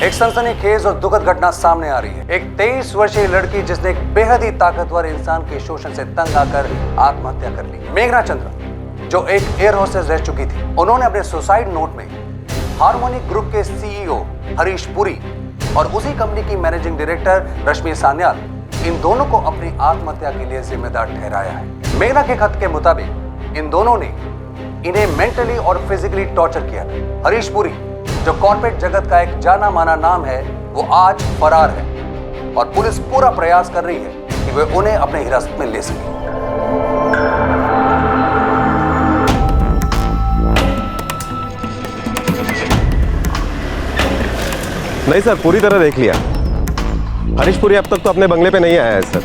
एक सनसनीखेज और दुखद घटना सामने आ रही है। एक 23 वर्षीय लड़की जिसने एक बेहद ही ताकतवर इंसान के शोषण से तंग आकर आत्महत्या कर ली। मेघना चंद्रा, जो एक एयर होस्टेस रह चुकी थी, उन्होंने अपने सुसाइड नोट में हार्मोनिक ग्रुप के सीईओ हरीश पुरी और उसी कंपनी की मैनेजिंग डायरेक्टर रश्मि सान्याल, इन दोनों को अपनी आत्महत्या के लिए जिम्मेदार ठहराया है। मेघना के खत के मुताबिक इन दोनों ने इन्हें मेंटली और फिजिकली टॉर्चर किया। हरीश पुरी, जो कॉर्पोरेट जगत का एक जाना माना नाम है, वो आज फरार है और पुलिस पूरा प्रयास कर रही है कि वे उन्हें अपने हिरासत में ले सके। नहीं सर, पूरी तरह देख लिया। हरीश पुरी अब तक तो अपने बंगले पे नहीं आया है सर।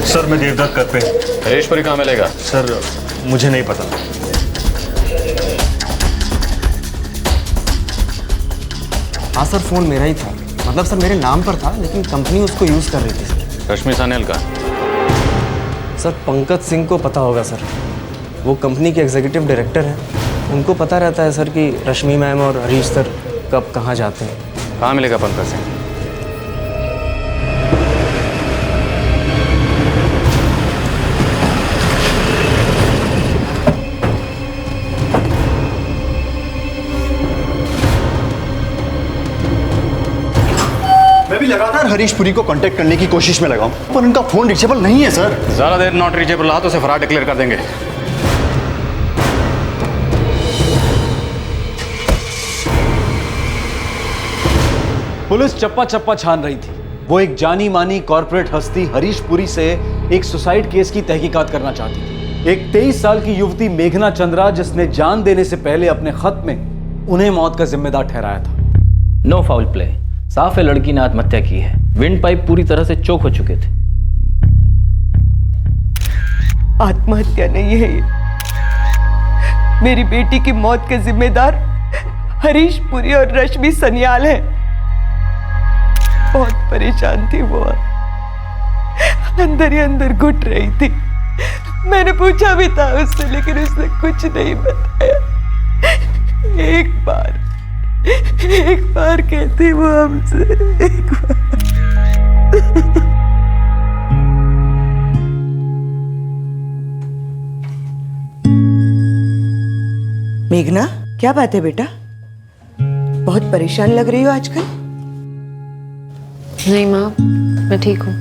सर मैं देवदत्त कर पे। हरीश पुरी कहाँ मिलेगा? सर मुझे नहीं पता। हाँ सर, फोन मेरा ही था। मतलब सर मेरे नाम पर था, लेकिन कंपनी उसको यूज कर रही थी सर। रश्मि सान्याल का? सर पंकज सिंह को पता होगा सर, वो कंपनी के एग्जीक्यूटिव डायरेक्टर हैं। उनको पता रहता है सर कि रश्मि मैम और हरीश सर कब कहाँ जाते हैं। कहाँ मिलेगा पंकज सिंह? मैं भी लगातार हरीश पुरी को कांटेक्ट करने की कोशिश में लगा हूं, पर उनका फोन रीचेबल नहीं है सर। ज्यादा देर नॉट रीचेबल रहा तो उसे फरार डिक्लेयर कर देंगे। पुलिस चप्पा चप्पा छान रही थी। वो एक जानी मानी कॉर्पोरेट हस्ती हरीश पुरी से एक सुसाइड केस की तहकीकात करना चाहती थी। एक 23 साल की युवती मेघना चंद्रा, जिसने जान देने से पहले अपने खत में उन्हें मौत का जिम्मेदार ठहराया था। No foul play. साफ है लड़की ने आत्महत्या की है। विंड पाइप पूरी तरह से चोक हो चुके थे। आत्महत्या नहीं है ये। मेरी बेटी की मौत के जिम्मेदार हरीश पुरी और रश्मि सन्याल हैं। बहुत परेशान थी वो, अंदर ही अंदर घुट रही थी। मैंने पूछा भी था उससे, लेकिन उसने कुछ नहीं बताया। एक बार कहती वो हमसे, एक बार। मेघना, क्या बात है बेटा? बहुत परेशान लग रही हो आजकल। नहीं माँ, मैं ठीक हूँ।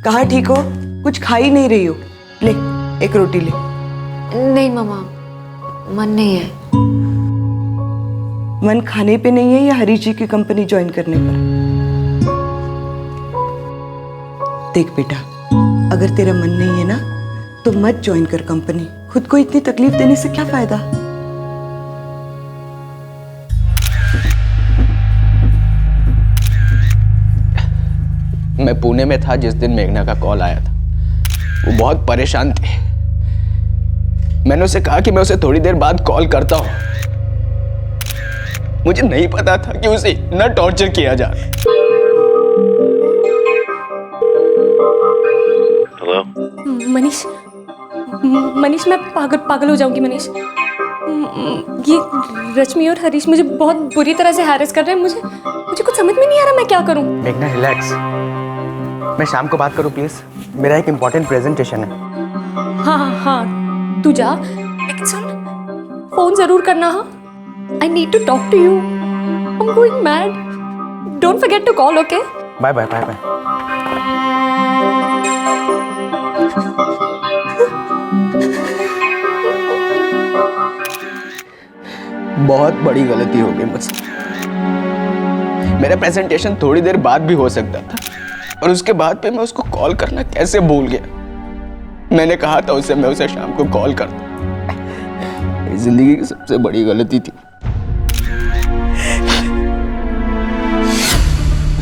कहाँ ठीक हो? कुछ खा ही नहीं रही हो। ले, एक रोटी ले। नहीं मामा, मन नहीं है। मन खाने पे नहीं है या हरीश जी की कंपनी ज्वाइन करने पर? देख बेटा, अगर तेरा मन नहीं है ना, तो मत ज्वाइन कर कंपनी। खुद को इतनी तकलीफ देने से क्या फायदा? मैं पुणे में था जिस दिन मेघना का कॉल आया था। वो बहुत परेशान थी। मैंने उसे कहा कि मैं उसे थोड़ी देर बाद कॉल करता हूं। मुझे नहीं पता था कि उसे इतना टॉर्चर किया जा रहा है। मनीष, मैं पागल हो जाऊंगी मनीष। ये रश्मि और हरीश मुझे बहुत बुरी तरह से हैरेस कर रहे हैं। मुझे कुछ समझ में नहीं आ रहा मैं क्या करूं। मेघना रिलैक्स, मैं शाम को बात करूं प्लीज। मेरा एक इम्पोर्टेंट प्रेजेंटेशन है। हाँ, तू जा, लेकिन सुन, फोन जरूर करना। हाँ, I need to talk to you. I'm going mad. Don't forget to call, okay? Bye bye bye bye. बहुत बड़ी गलती हो गई मुझसे। मेरा प्रेजेंटेशन थोड़ी देर बाद भी हो सकता था। और उसके बाद पे मैं उसको कॉल करना कैसे भूल गया। मैंने कहा था उसे मैं उसे शाम को कॉल करता। मेरी जिंदगी की सबसे बड़ी गलती थी।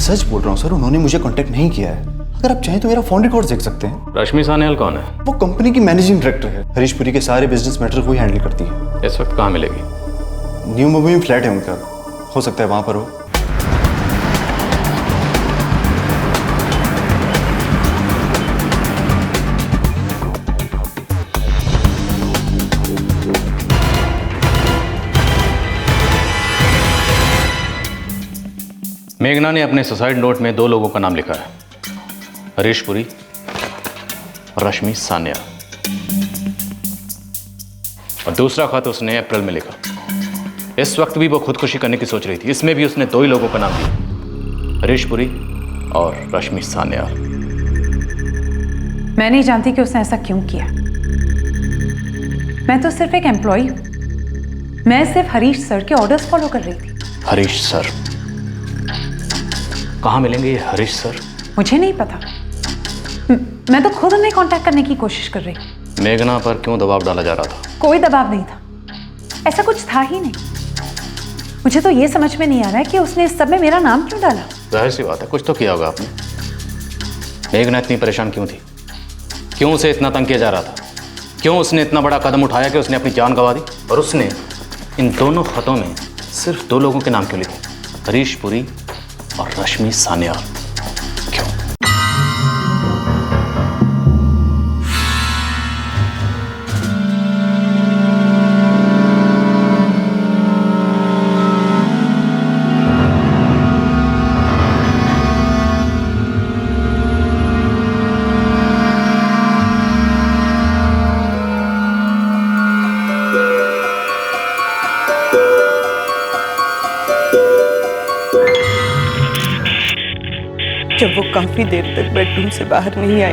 सच बोल रहा हूँ सर, उन्होंने मुझे कांटेक्ट नहीं किया है। अगर आप चाहें तो मेरा फोन रिकॉर्ड देख सकते हैं। रश्मि सान्याल कौन है? वो कंपनी की मैनेजिंग डायरेक्टर है। हरीश पुरी के सारे बिजनेस मैटर को ही हैंडल करती है। इस वक्त कहाँ मिलेगी? न्यू मुंबई में फ्लैट है उनका, हो सकता है वहां पर हो। मेघना ने अपने सुसाइड नोट में 2 लोगों का नाम लिखा है, हरीश पुरी और रश्मि सान्याल। और दूसरा खत उसने अप्रैल में लिखा। इस वक्त भी वो खुदकुशी करने की सोच रही थी। इसमें भी उसने 2 ही लोगों का नाम दिया, हरीश पुरी और रश्मि सान्याल। मैं नहीं जानती कि उसने ऐसा क्यों किया। मैं तो सिर्फ एक एम्प्लॉय हूं। मैं सिर्फ हरीश सर के ऑर्डर्स फॉलो कर रही थी। हरीश सर? कहाँ मिलेंगे ये हरीश सर? मुझे नहीं पता। मैं तो खुद उन्हें कांटेक्ट करने की कोशिश कर रही। मेघना पर क्यों दबाव डाला जा रहा था? कोई दबाव नहीं था, ऐसा कुछ था ही नहीं। मुझे तो ये समझ में नहीं आ रहा है कि उसने इस सब में मेरा नाम क्यों डाला। जाहिर सी बात है, कुछ तो किया होगा आपने। मेघना इतनी परेशान क्यों थी? क्यों उसे इतना तंग किया जा रहा था? क्यों उसने इतना बड़ा कदम उठाया कि उसने अपनी जान गंवा दी? और उसने इन दोनों खतों में सिर्फ 2 लोगों के नाम क्यों लिखे, हरीश पुरी और रश्मि सान्याल? क्यों? जब वो काफी देर तक बेडरूम से बाहर नहीं आई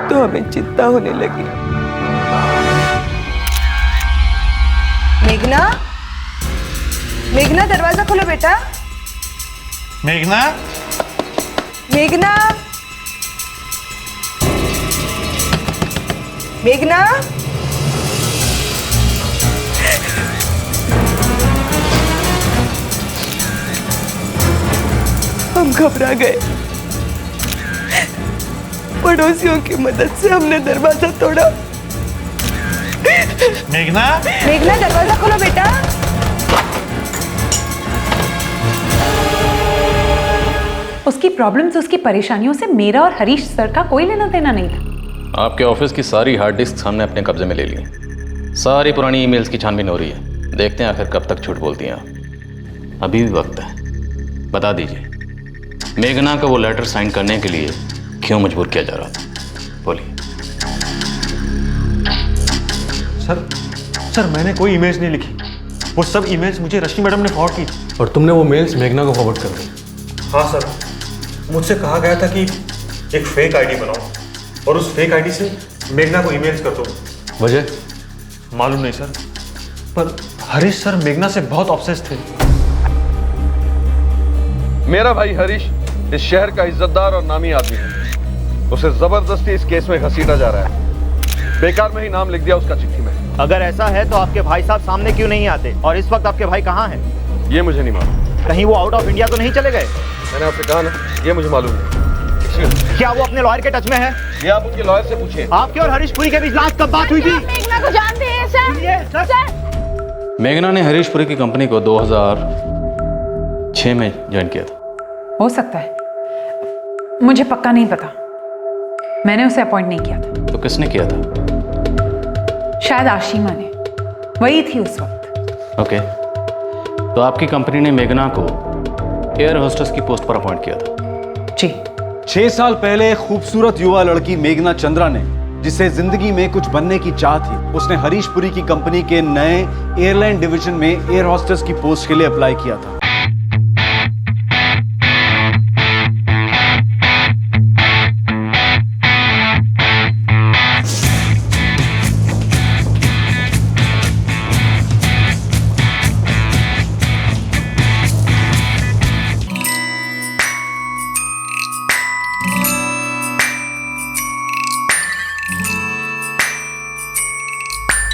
तो हमें चिंता होने लगी। मेघना, मेघना दरवाजा खोलो बेटा। मेघना, मेघना, मेघना। हम घबरा गए। पड़ोसियों की मदद से हमने दरवाजा तोड़ा। मेघना, मेघना दरवाजा खोलो बेटा। उसकी प्रॉब्लम्स, उसकी परेशानियों से मेरा और हरीश सर का कोई लेना देना नहीं था। आपके ऑफिस की सारी हार्ड डिस्क हमने अपने कब्जे में ले ली। सारी पुरानी ईमेल्स की छानबीन हो रही है। देखते हैं आखिर कब तक झूठ बोलती हैं आप। अभी भी वक्त है, बता दीजिए मेघना को वो लेटर साइन करने के लिए क्यों मजबूर किया जा रहा था? बोलिए। सर मैंने कोई ईमेल्स नहीं लिखी। वो सब ईमेल्स मुझे रश्मि मैडम ने फॉरवर्ड की। और तुमने वो मेल्स मेघना को फॉरवर्ड कर दी? हाँ सर, मुझसे कहा गया था कि एक फेक आईडी बनाओ और उस फेक आईडी से मेघना को ईमेल्स कर दो। वजह? मालूम नहीं सर, पर हरीश सर मेघना से बहुत ऑब्सेस थे। मेरा भाई हरीश इस शहर का इज्जतदार और नामी आदमी है। उसे जबरदस्ती इस केस में घसीटा जा रहा है। बेकार में ही नाम लिख दिया उसका चिट्ठी में। अगर ऐसा है तो आपके भाई साहब सामने क्यों नहीं आते? और इस वक्त आपके भाई कहाँ हैं? ये मुझे नहीं मालूम। कहीं वो आउट ऑफ इंडिया तो नहीं चले गए? मैंने आपसे कहा ना, ये मुझे मालूम नहीं। क्या वो अपने लॉयर के टच में है? ये आप उनके लॉयर से पूछिए। आपके और हरीश पुरी के बीच लास्ट कब बात हुई थी? मेघना को जानते हैं सर? मेघना ने हरीश पुरी की कंपनी को 2006 में ज्वाइन किया था। हो सकता है, मुझे पक्का नहीं पता। मैंने उसे अपॉइंट नहीं किया था। तो किसने किया था? शायद आशिमा ने, वही थी उस वक्त। ओके, तो आपकी कंपनी ने मेघना को एयर होस्टेस की पोस्ट पर अपॉइंट किया था? जी। 6 साल पहले एक खूबसूरत युवा लड़की मेघना चंद्रा ने, जिसे जिंदगी में कुछ बनने की चाह थी, उसने हरीश पुरी की कंपनी के नए एयरलाइन डिवीजन में एयर होस्टेस की पोस्ट के लिए अप्लाई किया था।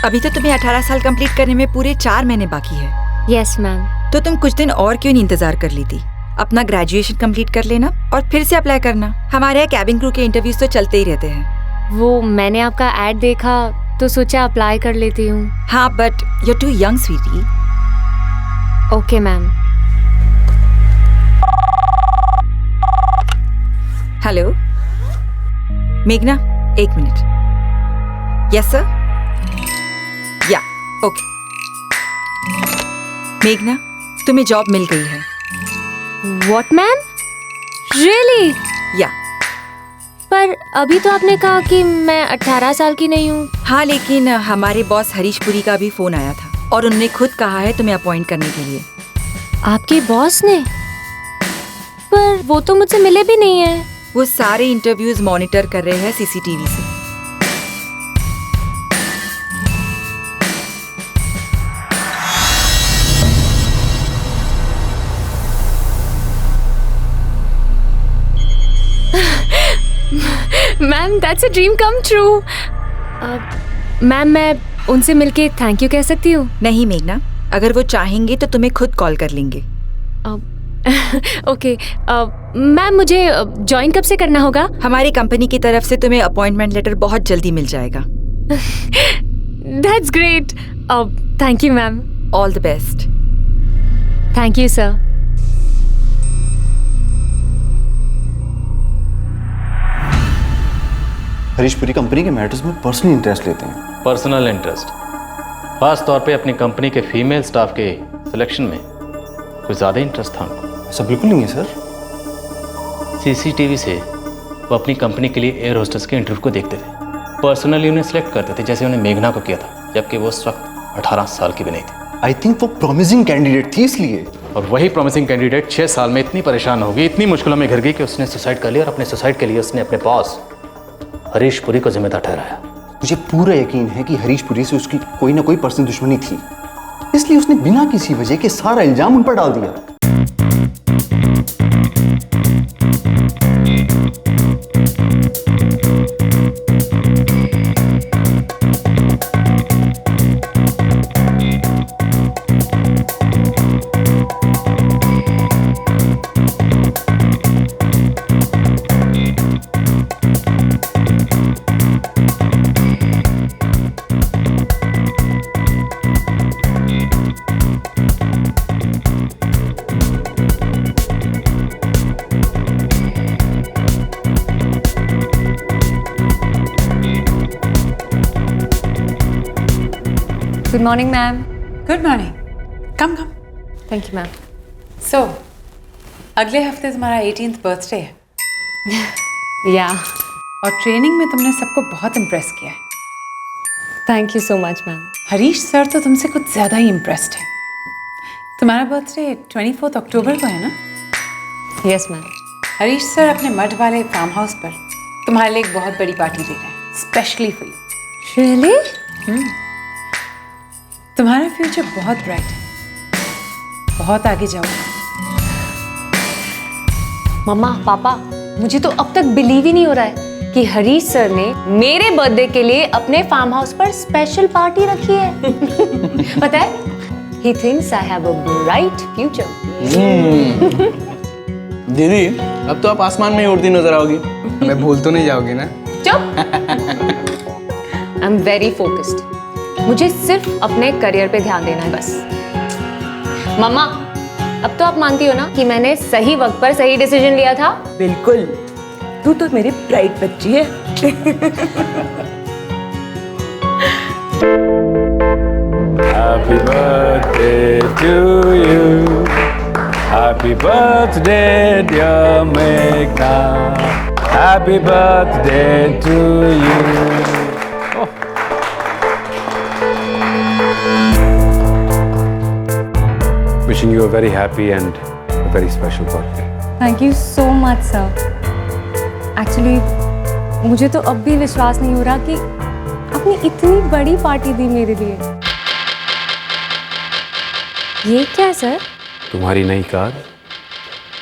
अभी तो तुम्हें 18 साल कंप्लीट करने में पूरे 4 महीने बाकी है। Yes ma'am. तो तुम कुछ दिन और क्यों नहीं इंतजार कर लेती? अपना ग्रेजुएशन कंप्लीट कर लेना और फिर से अप्लाई करना। हमारे यहाँ कैबिन क्रू के इंटरव्यूज तो चलते ही रहते हैं। वो मैंने आपका ऐड देखा तो सोचा अप्लाई कर लेती हूँ। हाँ, but you are too young sweetie. Okay ma'am. Hello मेघना, 1 minute. Yes sir, yeah okay. मेघना, तुम्हें जॉब मिल गई है। What ma'am? रियली? या। पर अभी तो आपने कहा कि मैं 18 साल की नहीं हूँ। हाँ, लेकिन हमारे बॉस हरीश पुरी का भी फोन आया था और उन्होंने खुद कहा है तुम्हें अपॉइंट करने के लिए। आपके बॉस ने? पर वो तो मुझसे मिले भी नहीं है। वो सारे इंटरव्यूज मॉनिटर कर रहे हैं सीसीटीवी से। Ma'am, that's a dream come true. Ma'am, मैं उनसे मिलके थैंक यू कह सकती हूँ? नहीं मेघना, अगर वो चाहेंगे तो तुम्हें खुद कॉल कर लेंगे। ओके। मैम, मुझे ज्वाइन कब से करना होगा? हमारी कंपनी की तरफ से तुम्हें अपॉइंटमेंट लेटर बहुत जल्दी मिल जाएगा। That's great. Thank you ma'am. All the best. Thank you sir. Harish Puri company के मैटर्स में पर्सनल इंटरेस्ट लेते हैं। Personal interest? खास तौर पे अपनी कंपनी के फीमेल स्टाफ के सिलेक्शन में कुछ ज़्यादा इंटरेस्ट था उनको। ऐसा बिल्कुल नहीं है सर। सीसीटीवी से वो अपनी कंपनी के लिए एयर होस्टेस के इंटरव्यू को देखते थे, पर्सनली उन्हें सिलेक्ट करते थे, जैसे उन्हें मेघना को किया था, जबकि वो उस वक्त 18 साल की भी नहीं थी। आई थिंक वो प्रॉमिसिंग कैंडिडेट थी इसलिए। और वही प्रॉमिसिंग कैंडिडेट 6 साल में इतनी परेशान हो गई, इतनी मुश्किलों में घिर गई कि उसने सुसाइड कर लिया और अपने सुसाइड के लिए उसने अपने बॉस हरीश पुरी को जिम्मेदार ठहराया। मुझे पूरा यकीन है कि हरीश पुरी से उसकी कोई ना कोई पर्सनल दुश्मनी थी, इसलिए उसने बिना किसी वजह के सारा इल्जाम उन पर डाल दिया। Good morning ma'am. Good morning. Come come. Thank you ma'am. So अगले हफ्ते तुम्हारा 18th बर्थडे है। या। और ट्रेनिंग में तुमने सबको बहुत इम्प्रेस किया है। Thank you so much ma'am. Harish sir तो तुमसे कुछ ज़्यादा ही इम्प्रेस्ड है। तुम्हारा बर्थडे 24 अक्टूबर को है ना? Yes ma'am. हरीश सर अपने मठ वाले फार्म हाउस पर तुम्हारे लिए एक बहुत बड़ी पार्टी दे रहे हैं, स्पेशली फॉर यू। रियली? तुम्हारा फ्यूचर बहुत ब्राइट है, बहुत आगे जाओगे। मम्मा, पापा, मुझे तो अब तक बिलीव ही नहीं हो रहा है कि हरीश सर ने मेरे बर्थडे के लिए अपने फार्म हाउस पर स्पेशल पार्टी रखी है। पता है, he thinks I have a bright future. दीदी, अब तो आप आसमान में ही उड़ती नजर आओगी, हमें भूल तो नहीं जाओगी ना? चुप। I'm very focused. मुझे सिर्फ अपने करियर पे ध्यान देना है बस। मम्मा, अब तो आप मानती हो ना कि मैंने सही वक्त पर सही डिसीजन लिया था? बिल्कुल, तू तो मेरी ब्राइट बच्ची है। Happy birthday to you. Happy birthday, dear Meghna. Happy birthday to you. Oh. Wishing you a very happy and a very special birthday. Thank you so much sir. Actually मुझे तो अब भी विश्वास नहीं हो रहा कि आपने इतनी बड़ी पार्टी दी मेरे लिए। ये क्या सर? तुम्हारी नई कार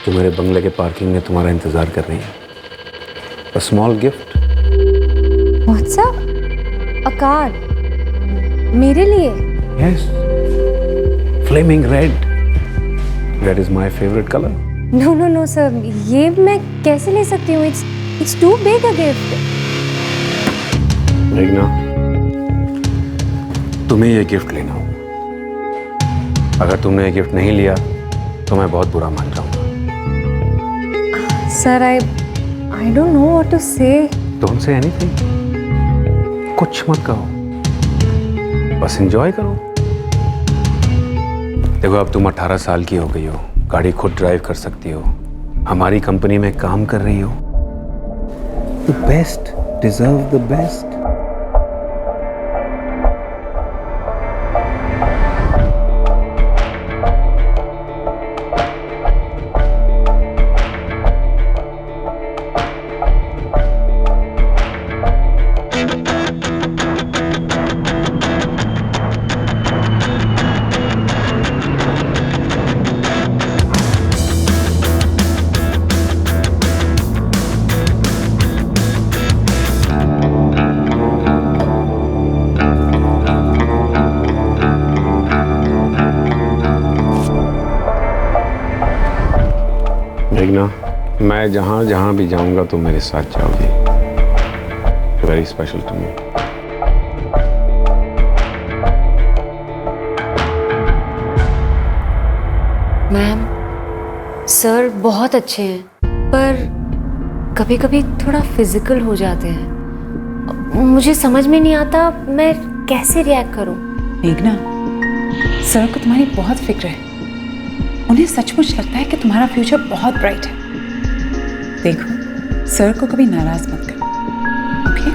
जो मेरे बंगले के पार्किंग में तुम्हारा इंतजार कर रही है। A small gift. What's up? A car? मेरे लिए? Yes. Flaming red. Red is my favorite color. No no no sir, ये मैं कैसे ले सकती हूँ? It's too big a gift. मेघना, तुम्हें ये गिफ्ट लेना होगा। अगर तुमने ये गिफ्ट नहीं लिया तो मैं बहुत बुरा मान जाऊंगा। Sir, I don't know what to say. Don't say anything. कुछ मत कहो, बस एंजॉय करो। देखो, अब तुम 18 साल की हो गई हो, गाड़ी खुद ड्राइव कर सकती हो, हमारी कंपनी में काम कर रही हो। The best deserve the best. मेघना, मैं जहाँ जहाँ भी जाऊंगा तुम मेरे साथ जाओगी। Very special to me. Ma'am, sir बहुत अच्छे हैं, पर कभी कभी थोड़ा फिजिकल हो जाते हैं। मुझे समझ में नहीं आता मैं कैसे रिएक्ट करूं। मेघना, सर को तुम्हारी बहुत फिक्र है। उन्हें सचमुच लगता है कि तुम्हारा फ्यूचर बहुत ब्राइट है। देखो, सर को कभी नाराज मत करो, ओके?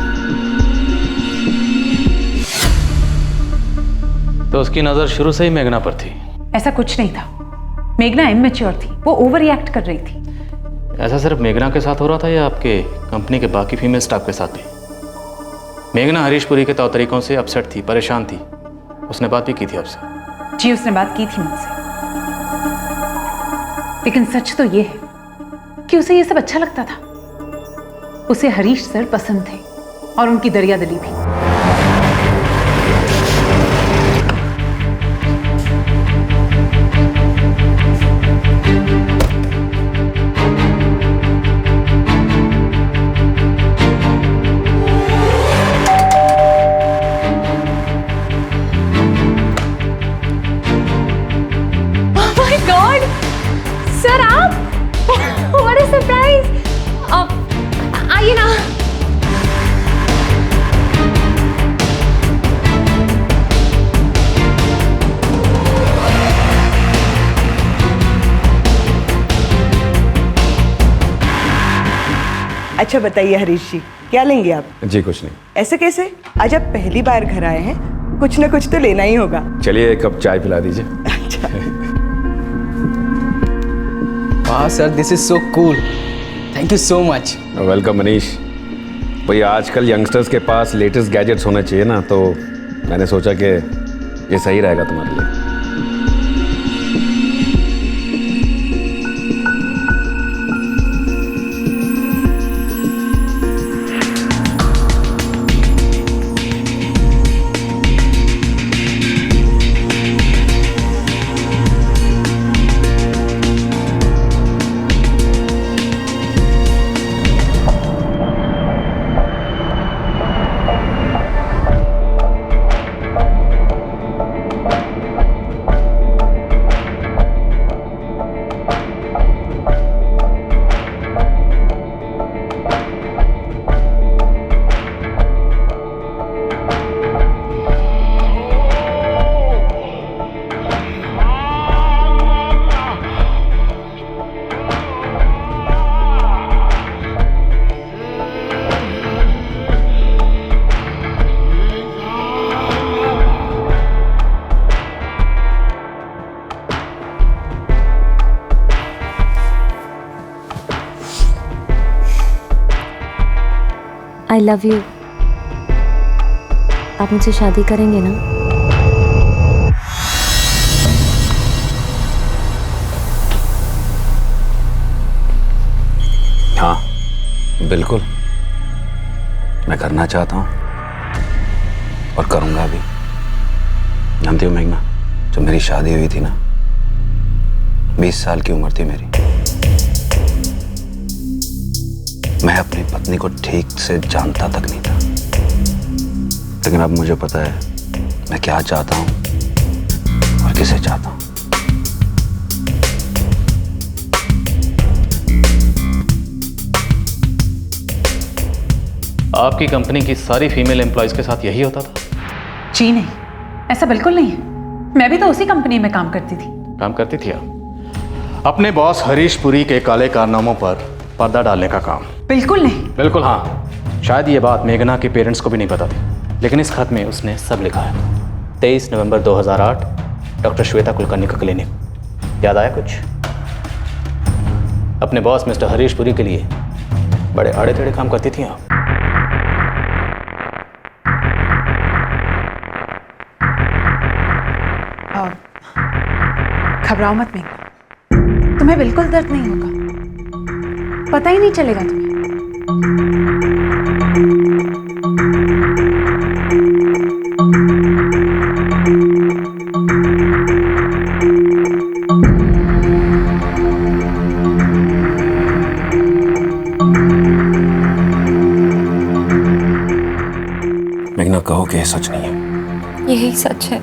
तो उसकी नजर शुरू से ही मेघना पर थी? ऐसा कुछ नहीं था। मेघना इमैच्योर थी, वो ओवर रिएक्ट कर रही थी। ऐसा सिर्फ मेघना के साथ हो रहा था या आपके कंपनी के बाकी फीमेल स्टाफ के साथ भी? मेघना हरीश पुरी के तौर तरीकों से अपसेट थी, परेशान थी। उसने बात भी की थी आपसे? जी, उसने बात की थी मुझसे, लेकिन सच तो ये है कि उसे ये सब अच्छा लगता था। उसे हरीश सर पसंद थे और उनकी दरियादिली भी। Oh my God! सर, आप? What a surprise! आइए ना। अच्छा बताइए हरीश जी, क्या लेंगे आप? जी कुछ नहीं। ऐसे कैसे? आज आप पहली बार घर आए हैं, कुछ ना कुछ तो लेना ही होगा। चलिए एक कप चाय पिला दीजिए। अच्छा। वाह sir, this is so cool. Thank you so much. Welcome Manish. भाई आजकल यंगस्टर्स के पास लेटेस्ट गैजेट्स होने चाहिए ना, तो मैंने सोचा कि ये सही रहेगा तुम्हारे लिए। I love you। आप मुझसे शादी करेंगे ना? हाँ बिल्कुल, मैं करना चाहता हूँ और करूँगा भी। जानती हो मेघना, जब मेरी शादी हुई थी ना, 20 साल की उम्र थी मेरी। मैं अपनी पत्नी को ठीक से जानता तक नहीं था, लेकिन अब मुझे पता है मैं क्या चाहता हूं और किसे चाहता हूं। आपकी कंपनी की सारी फीमेल एम्प्लॉयज के साथ यही होता था? जी नहीं, ऐसा बिल्कुल नहीं है। मैं भी तो उसी कंपनी में काम करती थी। काम करती थी आप? अपने बॉस हरीश पुरी के काले कारनामों पर पर्दा डालने का काम? बिल्कुल नहीं। बिल्कुल हाँ। शायद ये बात मेघना के पेरेंट्स को भी नहीं पता थी, लेकिन इस खत में उसने सब लिखा है। 23 नवंबर 2008, डॉक्टर श्वेता कुलकर्णी का क्लिनिक। याद आया कुछ? अपने बॉस मिस्टर हरीश पुरी के लिए बड़े आड़े टेढ़े काम करती थी आप। घबराओ मत मेघना, तुम्हें बिल्कुल दर्द नहीं होगा, पता ही नहीं चलेगा तुम्हें। मेघना, कहो कि ये सच नहीं है। यही सच है।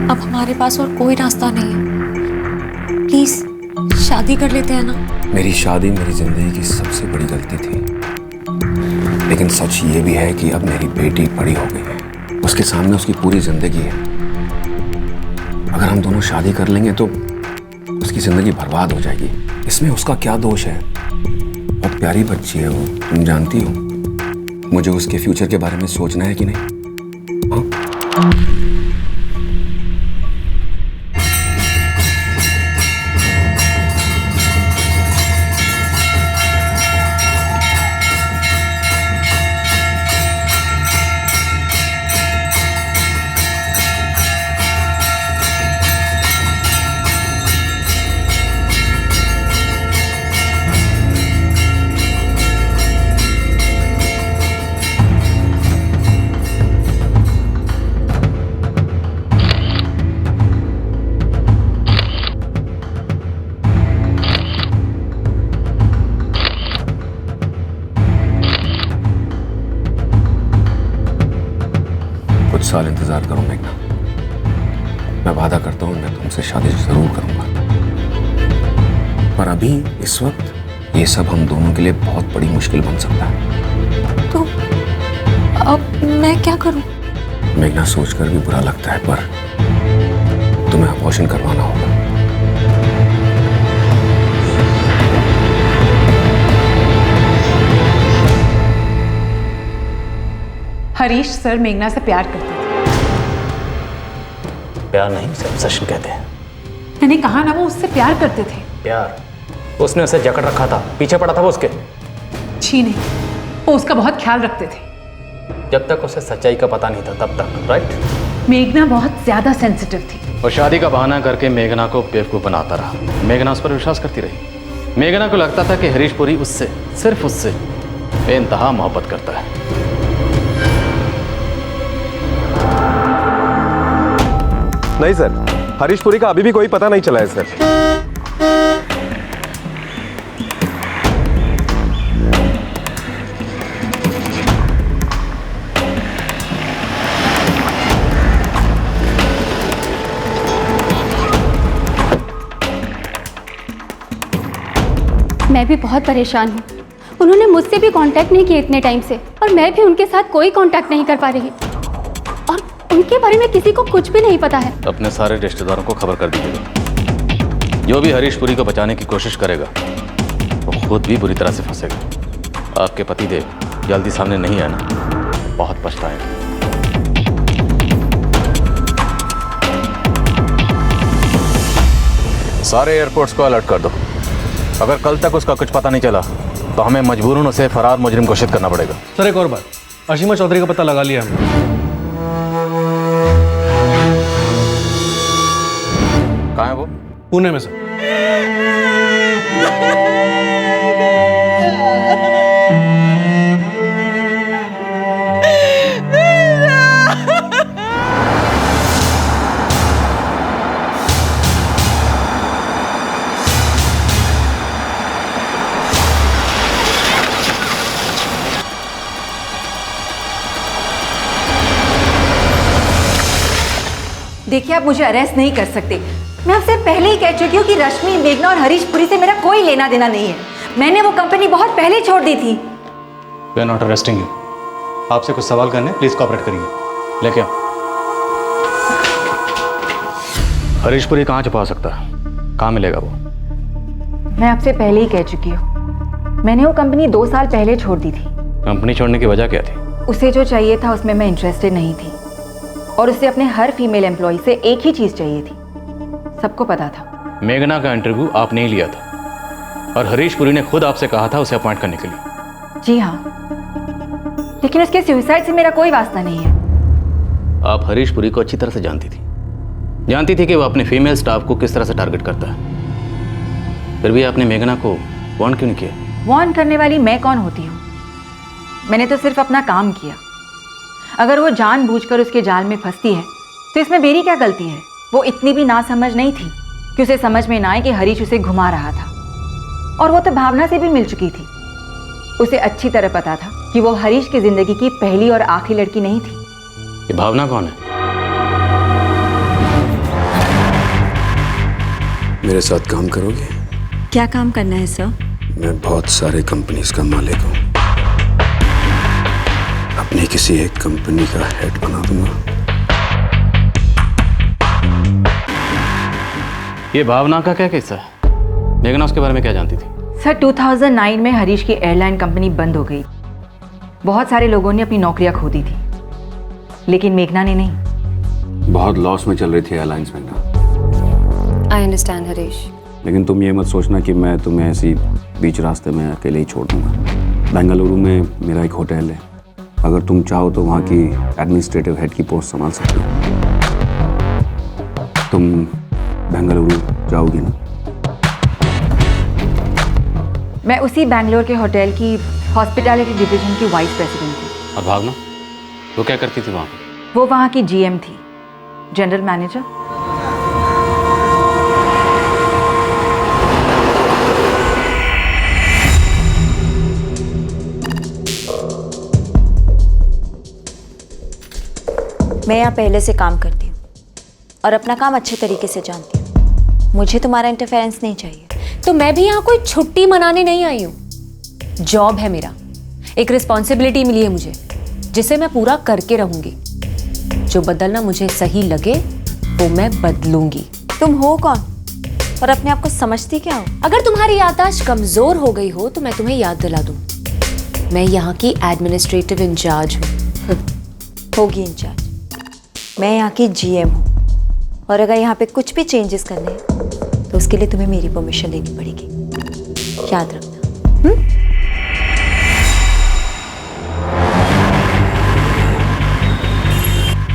अब हमारे पास और कोई रास्ता नहीं है। प्लीज शादी कर लेते हैं ना। मेरी शादी मेरी जिंदगी की सबसे बड़ी गलती थी, लेकिन सच ये भी है कि अब मेरी बेटी बड़ी हो गई है, उसके सामने उसकी पूरी जिंदगी है। अगर हम दोनों शादी कर लेंगे तो उसकी जिंदगी बर्बाद हो जाएगी। इसमें उसका क्या दोष है? बहुत प्यारी बच्ची है वो, तुम जानती हो। मुझे उसके फ्यूचर के बारे में सोचना है कि नहीं? हाँ? कुछ साल इंतजार करो मेघना, मैं वादा करता हूं मैं तुमसे शादी जरूर करूंगा। पर अभी इस वक्त ये सब हम दोनों के लिए बहुत बड़ी मुश्किल बन सकता है। तो अब मैं क्या करूं? मेघना, सोचकर भी बुरा लगता है, पर तुम्हें अबॉर्शन करवाना होगा। हरीश सर मेघना से प्यार करते थे। प्यार नहीं, उसे ऑब्सेशन कहते हैं। मैंने कहा ना, वो उससे प्यार करते थे। प्यार? उसने उसे जकड़ रखा था, पीछे पड़ा था वो उसके। छी नहीं, वो उसका बहुत ख्याल रखते थे। जब तक उसे सच्चाई का पता नहीं था तब तक, राइट? मेघना बहुत ज्यादा सेंसिटिव थी। वो शादी का बहाना करके मेघना को बेवकूफ बनाता रहा। मेघना उस पर विश्वास करती रही। मेघना को लगता था कि हरीश पुरी उससे, सिर्फ उससे बेइंतहा मोहब्बत करता है। नहीं सर, हरीश पुरी का अभी भी कोई पता नहीं चला है सर। मैं भी बहुत परेशान हूँ। उन्होंने मुझसे भी कांटेक्ट नहीं किया इतने टाइम से, और मैं भी उनके साथ कोई कांटेक्ट नहीं कर पा रही, और उनके बारे में किसी को कुछ भी नहीं पता है। अपने सारे रिश्तेदारों को खबर कर दीजिएगा। जो भी हरीश पुरी को बचाने की कोशिश करेगा वो खुद भी बुरी तरह से फंसेगा। आपके पतिदेव जल्दी सामने नहीं आए ना, बहुत पछताएंगे। सारे एयरपोर्ट्स को अलर्ट कर दो। अगर कल तक उसका कुछ पता नहीं चला तो हमें मजबूरन उसे फरार मुजरिम घोषित करना पड़ेगा। सर एक और बात, अशीमा चौधरी का पता लगा लिया हमने। कहाँ है वो? पुणे में सर। देखिए, आप मुझे अरेस्ट नहीं कर सकते। मैं आपसे पहले ही कह चुकी हूँ कि रश्मि, मेघना और हरीश पुरी से मेरा कोई लेना देना नहीं है। मैंने वो कंपनी बहुत पहले छोड़ दी थी। We are not arresting you. आपसे कुछ सवाल करने, प्लीज कोऑपरेट करिए। लेके आओ। हरीश पुरी कहाँ छुपा सकता है? कहाँ मिलेगा वो? मैं आपसे पहले ही कह चुकी हूँ, मैंने वो कंपनी 2 साल पहले छोड़ दी थी। कंपनी छोड़ने की वजह क्या थी? उसे जो चाहिए था उसमें मैं इंटरेस्टेड नहीं थी, और उसे अपने हर फीमेल एम्प्लॉय से एक ही चीज चाहिए थी। सबको पता था। मेघना का इंटरव्यू आपने ही लिया था और हरीश पुरी ने खुद आपसे कहा था उसे अपॉइंट करने के लिए। जी हाँ, लेकिन उसके सुसाइड से मेरा कोई वास्ता नहीं है। आप हरीश पुरी को अच्छी तरह से जानती थी कि वो अपने फीमेल स्टाफ को किस तरह से टारगेट करता है। फिर भी आपने मेघना को वार्न क्यों नहीं किया? वार्न करने वाली मैं कौन होती हूँ? मैंने तो सिर्फ अपना काम किया। अगर वो जानबूझकर उसके जाल में फंसती है तो इसमें मेरी क्या गलती है? वो इतनी भी नासमझ नहीं थी कि उसे समझ में ना आए कि हरीश उसे घुमा रहा था। और वो तो भावना से भी मिल चुकी थी। उसे अच्छी तरह पता था कि वो हरीश की जिंदगी की पहली और आखिरी लड़की नहीं थी। ये भावना कौन है? मेरे साथ काम करोगे? क्या काम करना है सर? मैं बहुत सारे कंपनीज का मालिक हूँ। अपनी किसी एक कंपनी का हेड बना दूंगा। ये भावना का क्या किस्सा है? मेघना उसके बारे में क्या जानती थी? सर, 2009 में हरीश की एयरलाइन कंपनी बंद हो गई। बहुत सारे लोगों ने अपनी नौकरियां खो दी थी, लेकिन मेघना ने नहीं। बहुत लॉस में चल रही थी एयरलाइंस में ना। आई अंडरस्टैंड हरीश, लेकिन तुम ये मत सोचना कि मैं तुम्हें ऐसी बीच रास्ते में अकेले ही छोड़ दूंगा। बेंगलुरु में मेरा एक होटल है। अगर तुम चाहो तो वहाँ की एडमिनिस्ट्रेटिव हेड की पोस्ट संभाल सकती हो। तुम बेंगलुरु जाओगी ना? मैं उसी बैंगलोर के होटल की हॉस्पिटैलिटी डिवीजन की वाइस प्रेसिडेंट थी। और भावना वो क्या करती थी वहाँ? वो वहाँ की जीएम थी, जनरल मैनेजर। मैं यहाँ पहले से काम करती हूँ और अपना काम अच्छे तरीके से जानती हूँ। मुझे तुम्हारा इंटरफेरेंस नहीं चाहिए। तो मैं भी यहाँ कोई छुट्टी मनाने नहीं आई हूँ। जॉब है मेरा, एक रिस्पॉन्सिबिलिटी मिली है मुझे, जिसे मैं पूरा करके रहूंगी। जो बदलना मुझे सही लगे वो मैं बदलूंगी। तुम हो कौन और अपने आप को समझती क्या हो? अगर तुम्हारी याददाश्त कमजोर हो गई हो तो मैं तुम्हें याद दिला दूं, मैं यहाँ की एडमिनिस्ट्रेटिव इंचार्ज हूँ। होगी इंचार्ज, मैं यहाँ की जीएम हूँ, और अगर यहाँ पे कुछ भी चेंजेस करने हैं तो उसके लिए तुम्हें मेरी परमिशन लेनी पड़ेगी, याद रखना।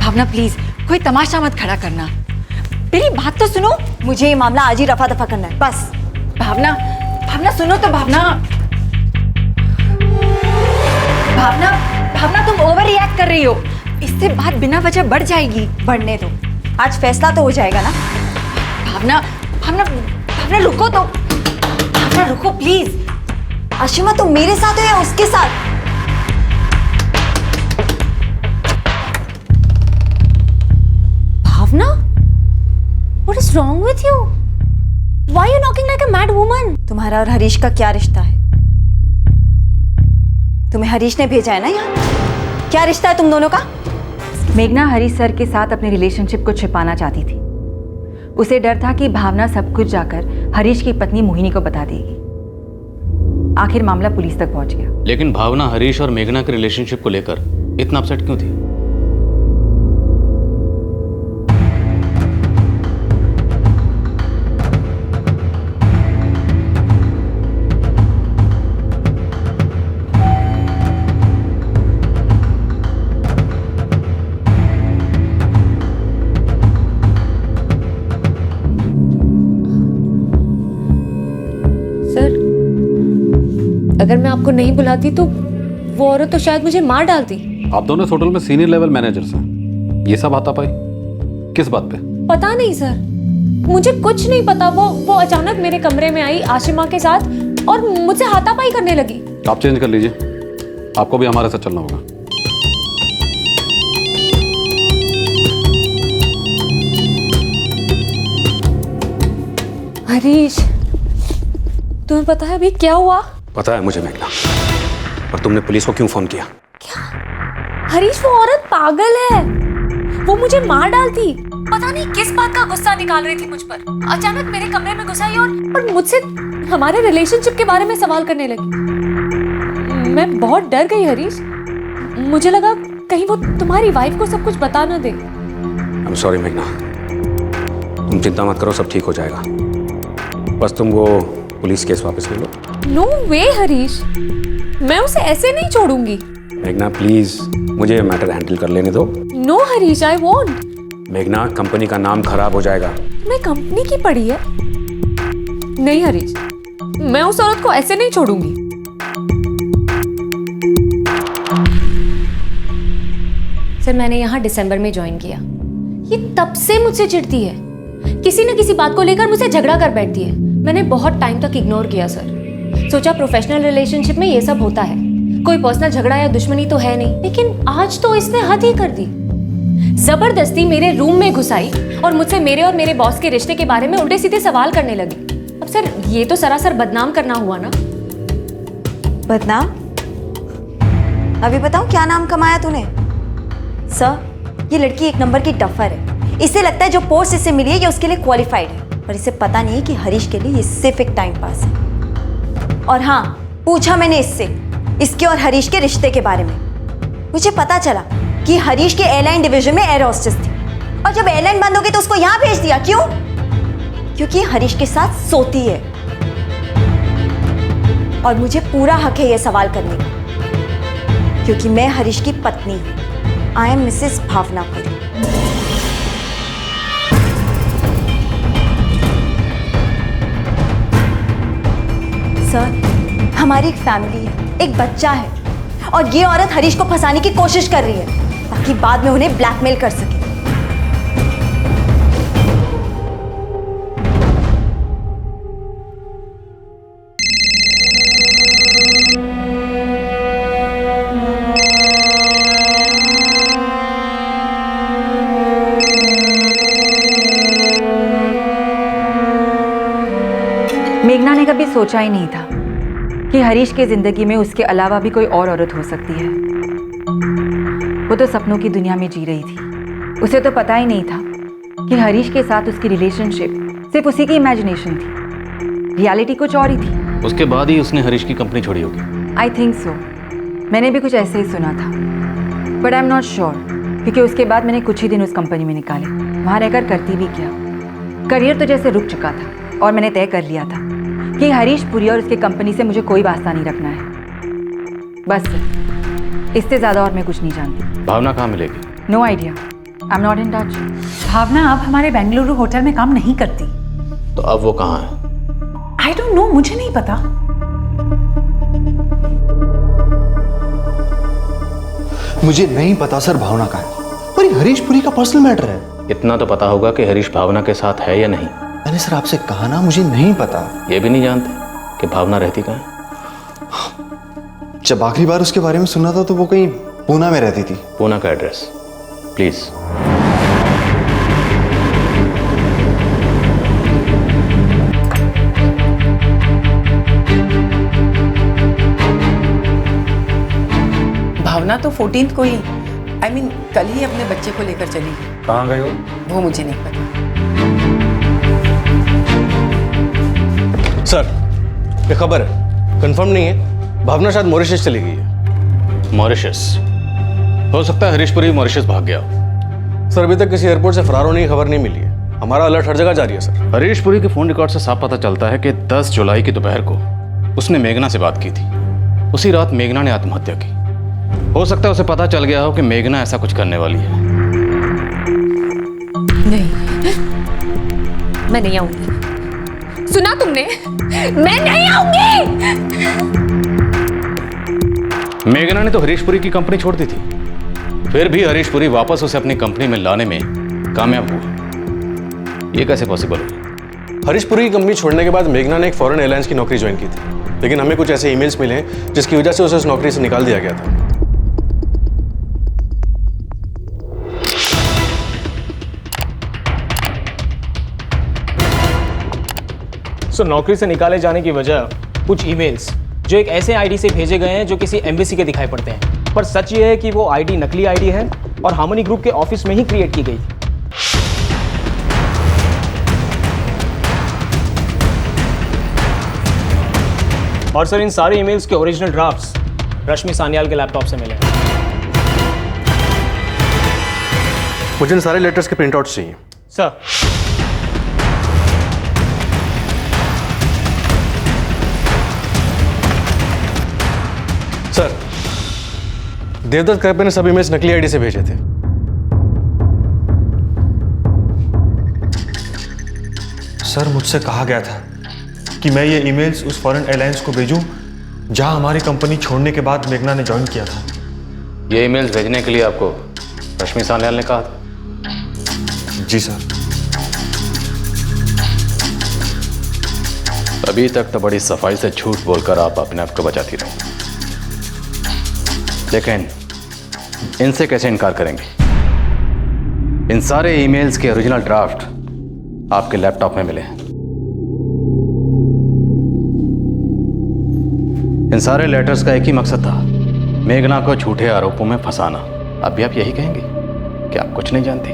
भावना प्लीज, कोई तमाशा मत खड़ा करना। मेरी बात तो सुनो। मुझे ये मामला आज ही रफा दफा करना है, बस। भावना, भावना सुनो तो। भावना, भावना, भावना तुम ओवर रिएक्ट कर रही हो। इससे बात बिना वजह बढ़ जाएगी। बढ़ने दो, आज फैसला तो हो जाएगा ना। भावना, भावना, भावना रुको तो। भावना रुको प्लीज। आशिमा, तुम मेरे साथ हो या उसके साथ? भावना, what is wrong with you? Why are you knocking like a mad woman? तुम्हारा और हरीश का क्या रिश्ता है? तुम्हें हरीश ने भेजा है ना यहाँ। क्या रिश्ता है तुम दोनों का? मेघना हरीश सर के साथ अपने रिलेशनशिप को छिपाना चाहती थी। उसे डर था कि भावना सब कुछ जाकर हरीश की पत्नी मोहिनी को बता देगी। आखिर मामला पुलिस तक पहुंच गया। लेकिन भावना हरीश और मेघना के रिलेशनशिप को लेकर इतना अपसेट क्यों थी? अगर मैं आपको नहीं बुलाती तो वो औरत तो शायद मुझे मार डालती। आप दोनों इस होटल में सीनियर लेवल मैनेजर्स हैं, ये सब हाथापाई किस बात पे? पता नहीं सर, मुझे कुछ नहीं पता। वो अचानक मेरे कमरे में आई आशिमा के साथ और मुझसे हाथापाई करने लगी। आप चेंज कर लीजिए, आपको भी हमारे साथ चलना होगा। हरीश, तुम्हें पता है अभी क्या हुआ? पता है मुझे मेघना, और तुमने पुलिस को क्यों फोन किया? हरीश, वो औरत पागल है। वो मुझे मार डालती। पता नहीं किस बात का गुस्सा निकाल रही थी मुझ पर। अचानक मेरे कमरे में घुस आई और मुझसे हमारे रिलेशनशिप के बारे में सवाल करने लगी। मैं बहुत डर गई हरीश। मुझे लगा कहीं वो तुम्हारी वाइफ को सब कुछ बता ना दे। I'm sorry मेघना, तुम चिंता मत करो, सब ठीक हो जाएगा। बस तुम वो पुलिस केस वापस ले लो। नो वे हरीश, मैं उसे ऐसे नहीं छोड़ूंगी। मेघना प्लीज, मुझे ये मैटर हैंडल कर लेने दो। No Harish, I want. मेघना, कंपनी का नाम खराब हो जाएगा। मैं कंपनी की पड़ी है। नहीं हरीश, मैं उस औरत को ऐसे नहीं छोड़ूंगी। सर, मैंने यहाँ दिसंबर में ज्वाइन किया। ये तब से मुझसे चिढ़ती है। किसी न किसी बात को लेकर मुझसे झगड़ा कर बैठती है। मैंने बहुत टाइम तक इग्नोर किया सर। सोचा प्रोफेशनल रिलेशनशिप में ये सब होता है, कोई पर्सनल झगड़ा या दुश्मनी तो है नहीं। लेकिन आज तो इसने हद ही कर दी। जबरदस्ती मेरे रूम में घुसाई और मुझसे मेरे और मेरे बॉस के रिश्ते के बारे में उल्टे सीधे सवाल करने लगी। अब सर, ये तो सरासर बदनाम करना हुआ ना। बदनाम? अभी बताऊं क्या नाम कमाया तूने? सर, ये लड़की एक नंबर की डफर है। इसे लगता है जो पोस्ट इससे मिली है ये उसके लिए क्वालिफाइड है, पर इसे पता नहीं है कि हरीश के लिए ये सिर्फ एक टाइम पास है। और हाँ, पूछा मैंने इससे इसके और हरीश के रिश्ते के बारे में। मुझे पता चला कि हरीश के एयरलाइन डिवीजन में एयर होस्टेस थी, और जब एयरलाइन बंद हो गई तो उसको यहां भेज दिया। क्यों? क्योंकि हरीश के साथ सोती है। और मुझे पूरा हक है यह सवाल करने का, क्योंकि मैं हरीश की पत्नी हूं। I am Mrs Bhavna Puri. Sir, हमारी एक फैमिली है, एक बच्चा है, और ये औरत हरीश को फंसाने की कोशिश कर रही है ताकि बाद में उन्हें ब्लैकमेल कर सके। मेघना ने कभी सोचा ही नहीं था कि हरीश की जिंदगी में उसके अलावा भी कोई और औरत हो सकती है। वो तो सपनों की दुनिया में जी रही थी। उसे तो पता ही नहीं था कि हरीश के साथ उसकी रिलेशनशिप सिर्फ उसी की इमेजिनेशन थी, रियलिटी कुछ और ही थी। उसके बाद ही उसने हरीश की कंपनी छोड़ी होगी। I think so. मैंने भी कुछ ऐसे ही सुना था, but I am not sure, क्योंकि उसके बाद मैंने कुछ ही दिन उस कंपनी में निकाले। वहाँ रहकर करती भी क्या, करियर तो जैसे रुक चुका था, और मैंने तय कर लिया था कि हरीश पुरी और उसके कंपनी से मुझे कोई वास्ता नहीं रखना है। बस इससे ज्यादा और मैं कुछ नहीं जानती। भावना कहाँ मिलेगी? No idea, I am not in touch. Bhavna अब हमारे बेंगलुरु होटल में काम नहीं करती। तो अब वो कहाँ है? आई डोंट नो, मुझे नहीं पता। मुझे नहीं पता सर भावना का है, पर ये हरीश पुरी का पर्सनल मैटर है। इतना तो पता होगा कि हरीश भावना के साथ है या नहीं। मैंने सर आपसे कहा ना, मुझे नहीं पता। ये भी नहीं जानते कि भावना रहती कहाँ है? जब आखिरी बार उसके बारे में सुना था तो वो कहीं पूना में रहती थी। पूना का एड्रेस प्लीज। भावना तो 14 को ही, आई मीन कल ही अपने बच्चे को लेकर चली गई। कहाँ गए हो? वो मुझे नहीं पता। सर, ये खबर है, कंफर्म नहीं है, भावना शायद मॉरिशस चली गई है। मॉरिशस? हो सकता है हरीश पुरी मॉरिशस भाग गया हो। सर, अभी तक किसी एयरपोर्ट से फरार होने की खबर नहीं मिली है। हमारा अलर्ट हर जगह जारी है सर। हरीश पुरी के फोन रिकॉर्ड से साफ पता चलता है कि 10 जुलाई की दोपहर को उसने मेघना से बात की थी। उसी रात मेघना ने आत्महत्या की। हो सकता है उसे पता चल गया हो कि मेघना ऐसा कुछ करने वाली है। नहीं, मैं नहीं आऊंगी। सुना तुमने? मैं नहीं आऊंगी। मेघना ने तो हरीश पुरी की कंपनी छोड़ दी थी, फिर भी हरीश पुरी वापस उसे अपनी कंपनी में लाने में कामयाब हुआ। ये कैसे पॉसिबल हुआ? हरीश पुरी की कंपनी छोड़ने के बाद मेघना ने एक फॉरेन एयरलाइंस की नौकरी ज्वाइन की थी, लेकिन हमें कुछ ऐसे ईमेल्स मिले जिसकी वजह से उसे उस नौकरी से निकाल दिया गया था। नौकरी से निकाले जाने की वजह कुछ ईमेल्स जो एक ऐसे आईडी से भेजे गए हैं जो किसी एम्बेसी के दिखाई पड़ते हैं, पर सच ये है कि वो आईडी नकली आईडी है और हार्मनी ग्रुप के ऑफिस में ही क्रिएट की गई थी। और सर इन सारे ईमेल्स के ओरिजिनल ड्राफ्ट्स रश्मि सान्याल के लैपटॉप से मिले हैं। मुझे इन सारे लेटर्स के प्रिंटआउट्स चाहिए। सर सर, देवदत्त करपे ने सब ईमेल्स नकली आईडी से भेजे थे। सर मुझसे कहा गया था कि मैं ये ईमेल्स उस फॉरेन एयरलाइंस को भेजूं जहां हमारी कंपनी छोड़ने के बाद मेघना ने ज्वाइन किया था। ये ईमेल्स भेजने के लिए आपको रश्मि सान्याल ने कहा था? जी सर। अभी तक तो बड़ी सफाई से झूठ बोलकर आप अपने आप को बचाती रही, लेकिन इनसे कैसे इनकार करेंगे? इन सारे ईमेल्स के ओरिजिनल ड्राफ्ट आपके लैपटॉप में मिले हैं। इन सारे लेटर्स का एक ही मकसद था, मेघना को झूठे आरोपों में फंसाना। अब भी आप यही कहेंगे कि आप कुछ नहीं जानती?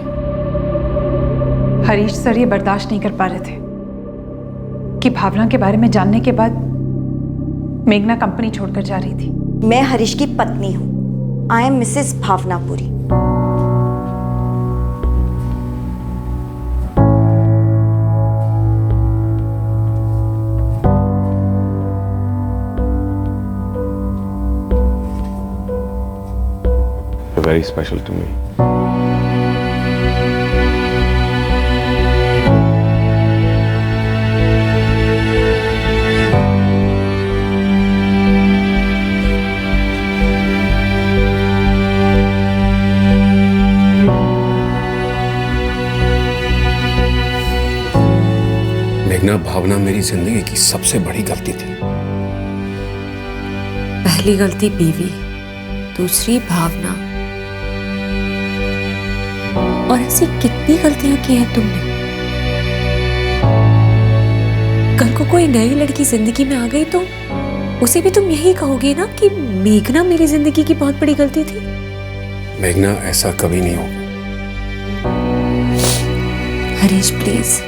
हरीश सर ये बर्दाश्त नहीं कर पा रहे थे कि भावना के बारे में जानने के बाद मेघना कंपनी छोड़कर जा रही थी। मैं हरीश की पत्नी हूँ। I am Mrs Bhavna Puri. Very special to me. मेघना, भावना मेरी जिंदगी की सबसे बड़ी गलती थी। पहली गलती बीवी, दूसरी भावना, और ऐसी कितनी गलतियां की हैं तुमने। कल को कोई नई लड़की जिंदगी में आ गई तो उसे भी तुम यही कहोगे ना कि मेघना मेरी जिंदगी की बहुत बड़ी गलती थी। मेघना, ऐसा कभी नहीं होगा। Harish please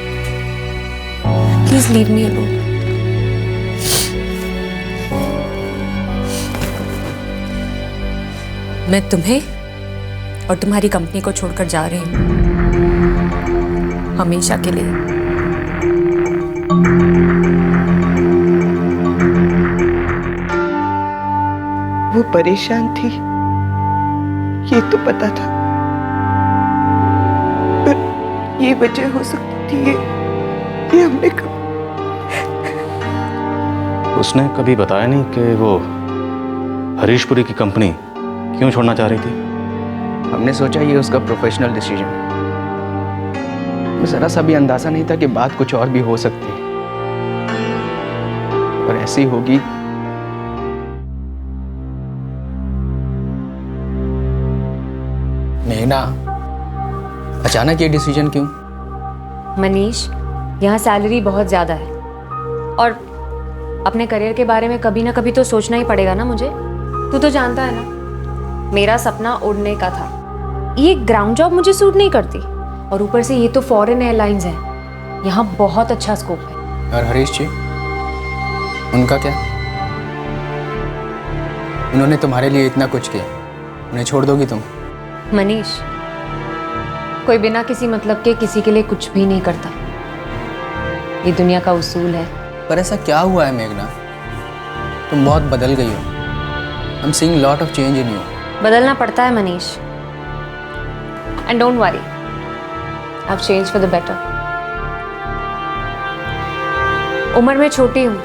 leave me alone. मैं तुम्हें और तुम्हारी कंपनी को छोड़कर जा रही हूं, हमेशा के लिए। वो परेशान थी, ये तो पता था, पर ये वजह हो सकती थी ये हमने उसने कभी बताया नहीं कि वो हरीशपुरी की कंपनी क्यों छोड़ना चाह रही थी? हमने सोचा ये उसका प्रोफेशनल डिसीजन। जरा सा भी अंदाजा नहीं था कि बात कुछ और भी हो सकती है, और ऐसी होगी। मेघना, अचानक ये डिसीजन क्यों? मनीष, यहाँ सैलरी बहुत ज़्यादा है और अपने करियर के बारे में कभी ना कभी तो सोचना ही पड़ेगा ना मुझे। तू तो जानता है ना, मेरा सपना उड़ने का था। ये ग्राउंड जॉब मुझे सूट नहीं करती, और ऊपर से ये तो फॉरेन एयरलाइंस है, यहाँ बहुत अच्छा स्कोप है। और हरीश जी, उनका क्या? उन्होंने तुम्हारे लिए इतना कुछ किया, उन्हें छोड़ दोगी तुम? मनीष, कोई बिना किसी मतलब के किसी के लिए कुछ भी नहीं करता, ये दुनिया का उसूल है। पर ऐसा क्या हुआ है मेघना? तुम बहुत बदल गई हो। I'm seeing lot of change in you. बदलना पड़ता है Manish, and don't worry, I've changed for the better. उम्र में छोटी हूँ,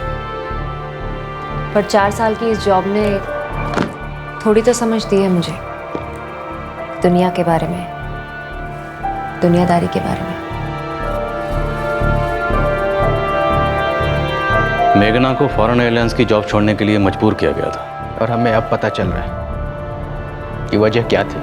पर 4 साल की इस जॉब ने थोड़ी तो समझ दी है मुझे दुनिया के बारे में, दुनियादारी के बारे में। मेघना को फॉरेन एयरलाइंस की जॉब छोड़ने के लिए मजबूर किया गया था, और हमें अब पता चल रहा है कि वजह क्या थी।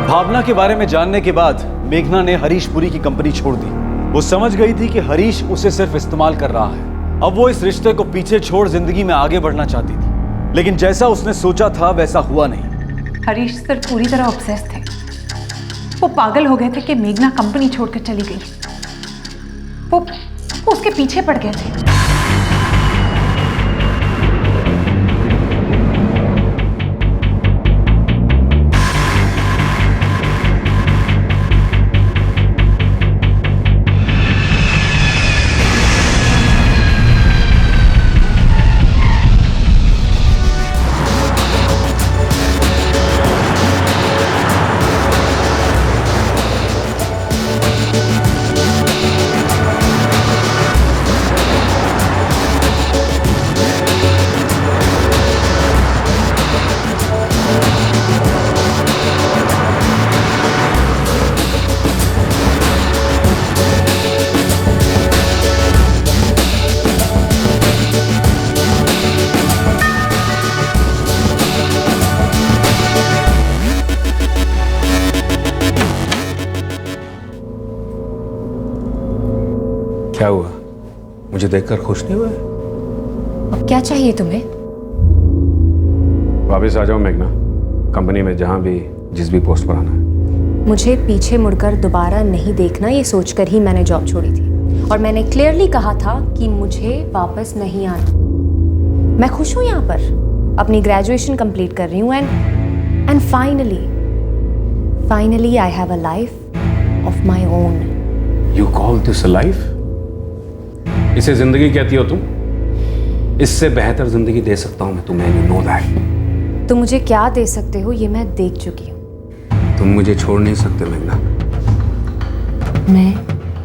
भावना के बारे में जानने के बाद मेघना ने हरीश पुरी की कंपनी छोड़ दी। वो समझ गई थी कि हरीश उसे सिर्फ इस्तेमाल कर रहा है। अब वो इस रिश्ते को पीछे छोड़ जिंदगी में आगे बढ़ना चाहती थी, लेकिन जैसा उसने सोचा था वैसा हुआ नहीं। हरीश सर पूरी तरह ऑब्सेस थे। वो पागल हो गए थे कि मेघना कंपनी छोड़कर चली गई। वो उसके पीछे पड़ गए थे। क्या हुआ? मुझे देखकर खुश नहीं हुआ? अब क्या चाहिए तुम्हें? वापस आ जाओ मेघना, कंपनी में जहां भी जिस भी पोस्ट पर आना है। मुझे पीछे मुड़कर दोबारा नहीं देखना, ये सोचकर ही मैंने जॉब छोड़ी थी। और मैंने क्लियरली कहा था कि मुझे वापस नहीं आना। मैं खुश हूँ यहाँ पर, अपनी ग्रेजुएशन कंप्लीट कर रही हूँ and finally I have a life of my own. You call this a life? इसे जिंदगी कहती हो तुम? इससे बेहतर जिंदगी दे सकता हूं मैं तुम्हें, यू नो दैट। तुम मुझे क्या दे सकते हो ये मैं देख चुकी हूँ। तुम मुझे छोड़ नहीं सकते मेघना। मैं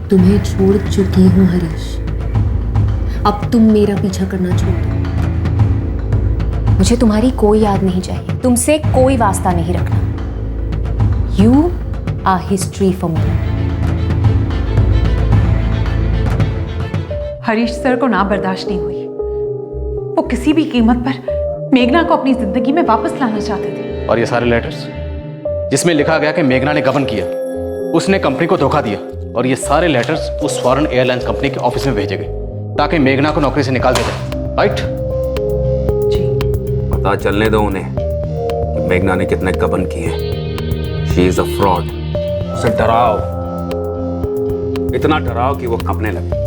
तुम्हें छोड़ चुकी हूँ हरीश। अब तुम मेरा पीछा करना छोड़ दो। मुझे तुम्हारी कोई याद नहीं चाहिए, तुमसे कोई वास्ता नहीं रखना। You our history for me. Harish sir को ना बर्दाश्त नहीं हुई। वो किसी भी कीमत पर मेघना को अपनी जिंदगी में वापस लाना चाहते थे। और ये सारे लेटर्स जिसमें लिखा गया कि मेघना ने गबन किया, उसने कंपनी को धोखा दिया, और ये सारे लेटर्स उस फॉरेन एयरलाइंस कंपनी के ऑफिस में भेजे गए ताकि मेघना को नौकरी से निकाल दिया जाए। राइट? पता चलने दो उन्हें कि मेघना ने कितने गबन किए। She is a fraud. उसे डराओ, इतना डराओ कि वो कांपने लगे।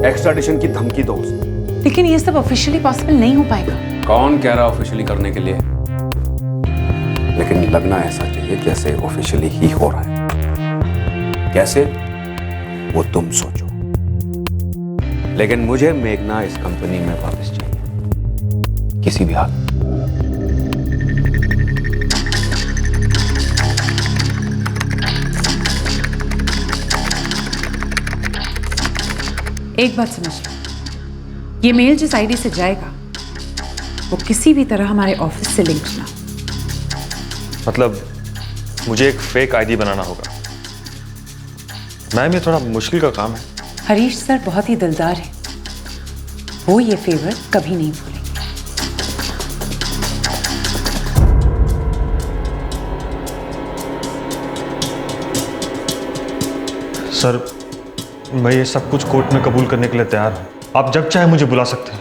एक्स्ट्राडिशन की धमकी दो उसे। लेकिन ये सब ऑफिशियली पॉसिबल नहीं हो पाएगा। कौन कह रहा ऑफिशियली करने के लिए? लेकिन लगना ऐसा चाहिए जैसे ऑफिशियली ही हो रहा है। कैसे? वो तुम सोचो। लेकिन मुझे मेघना इस कंपनी में वापस चाहिए, किसी भी हाल। एक बात समझ लो, ये मेल जिस आईडी से जाएगा वो किसी भी तरह हमारे ऑफिस से लिंक ना। मतलब मुझे एक फेक आईडी बनाना होगा। मैम ये थोड़ा मुश्किल का काम है। हरीश सर बहुत ही दिलदार है, वो ये फेवर कभी नहीं भूलेंगे। सर मैं ये सब कुछ कोर्ट में कबूल करने के लिए तैयार हूं। आप जब चाहे मुझे बुला सकते हैं।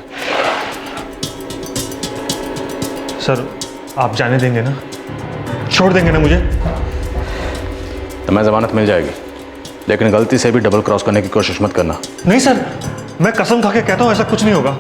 सर आप जाने देंगे ना? छोड़ देंगे ना मुझे? तुम्हें जमानत मिल जाएगी, लेकिन गलती से भी डबल क्रॉस करने की कोशिश मत करना। नहीं सर, मैं कसम खा के कहता हूं ऐसा कुछ नहीं होगा।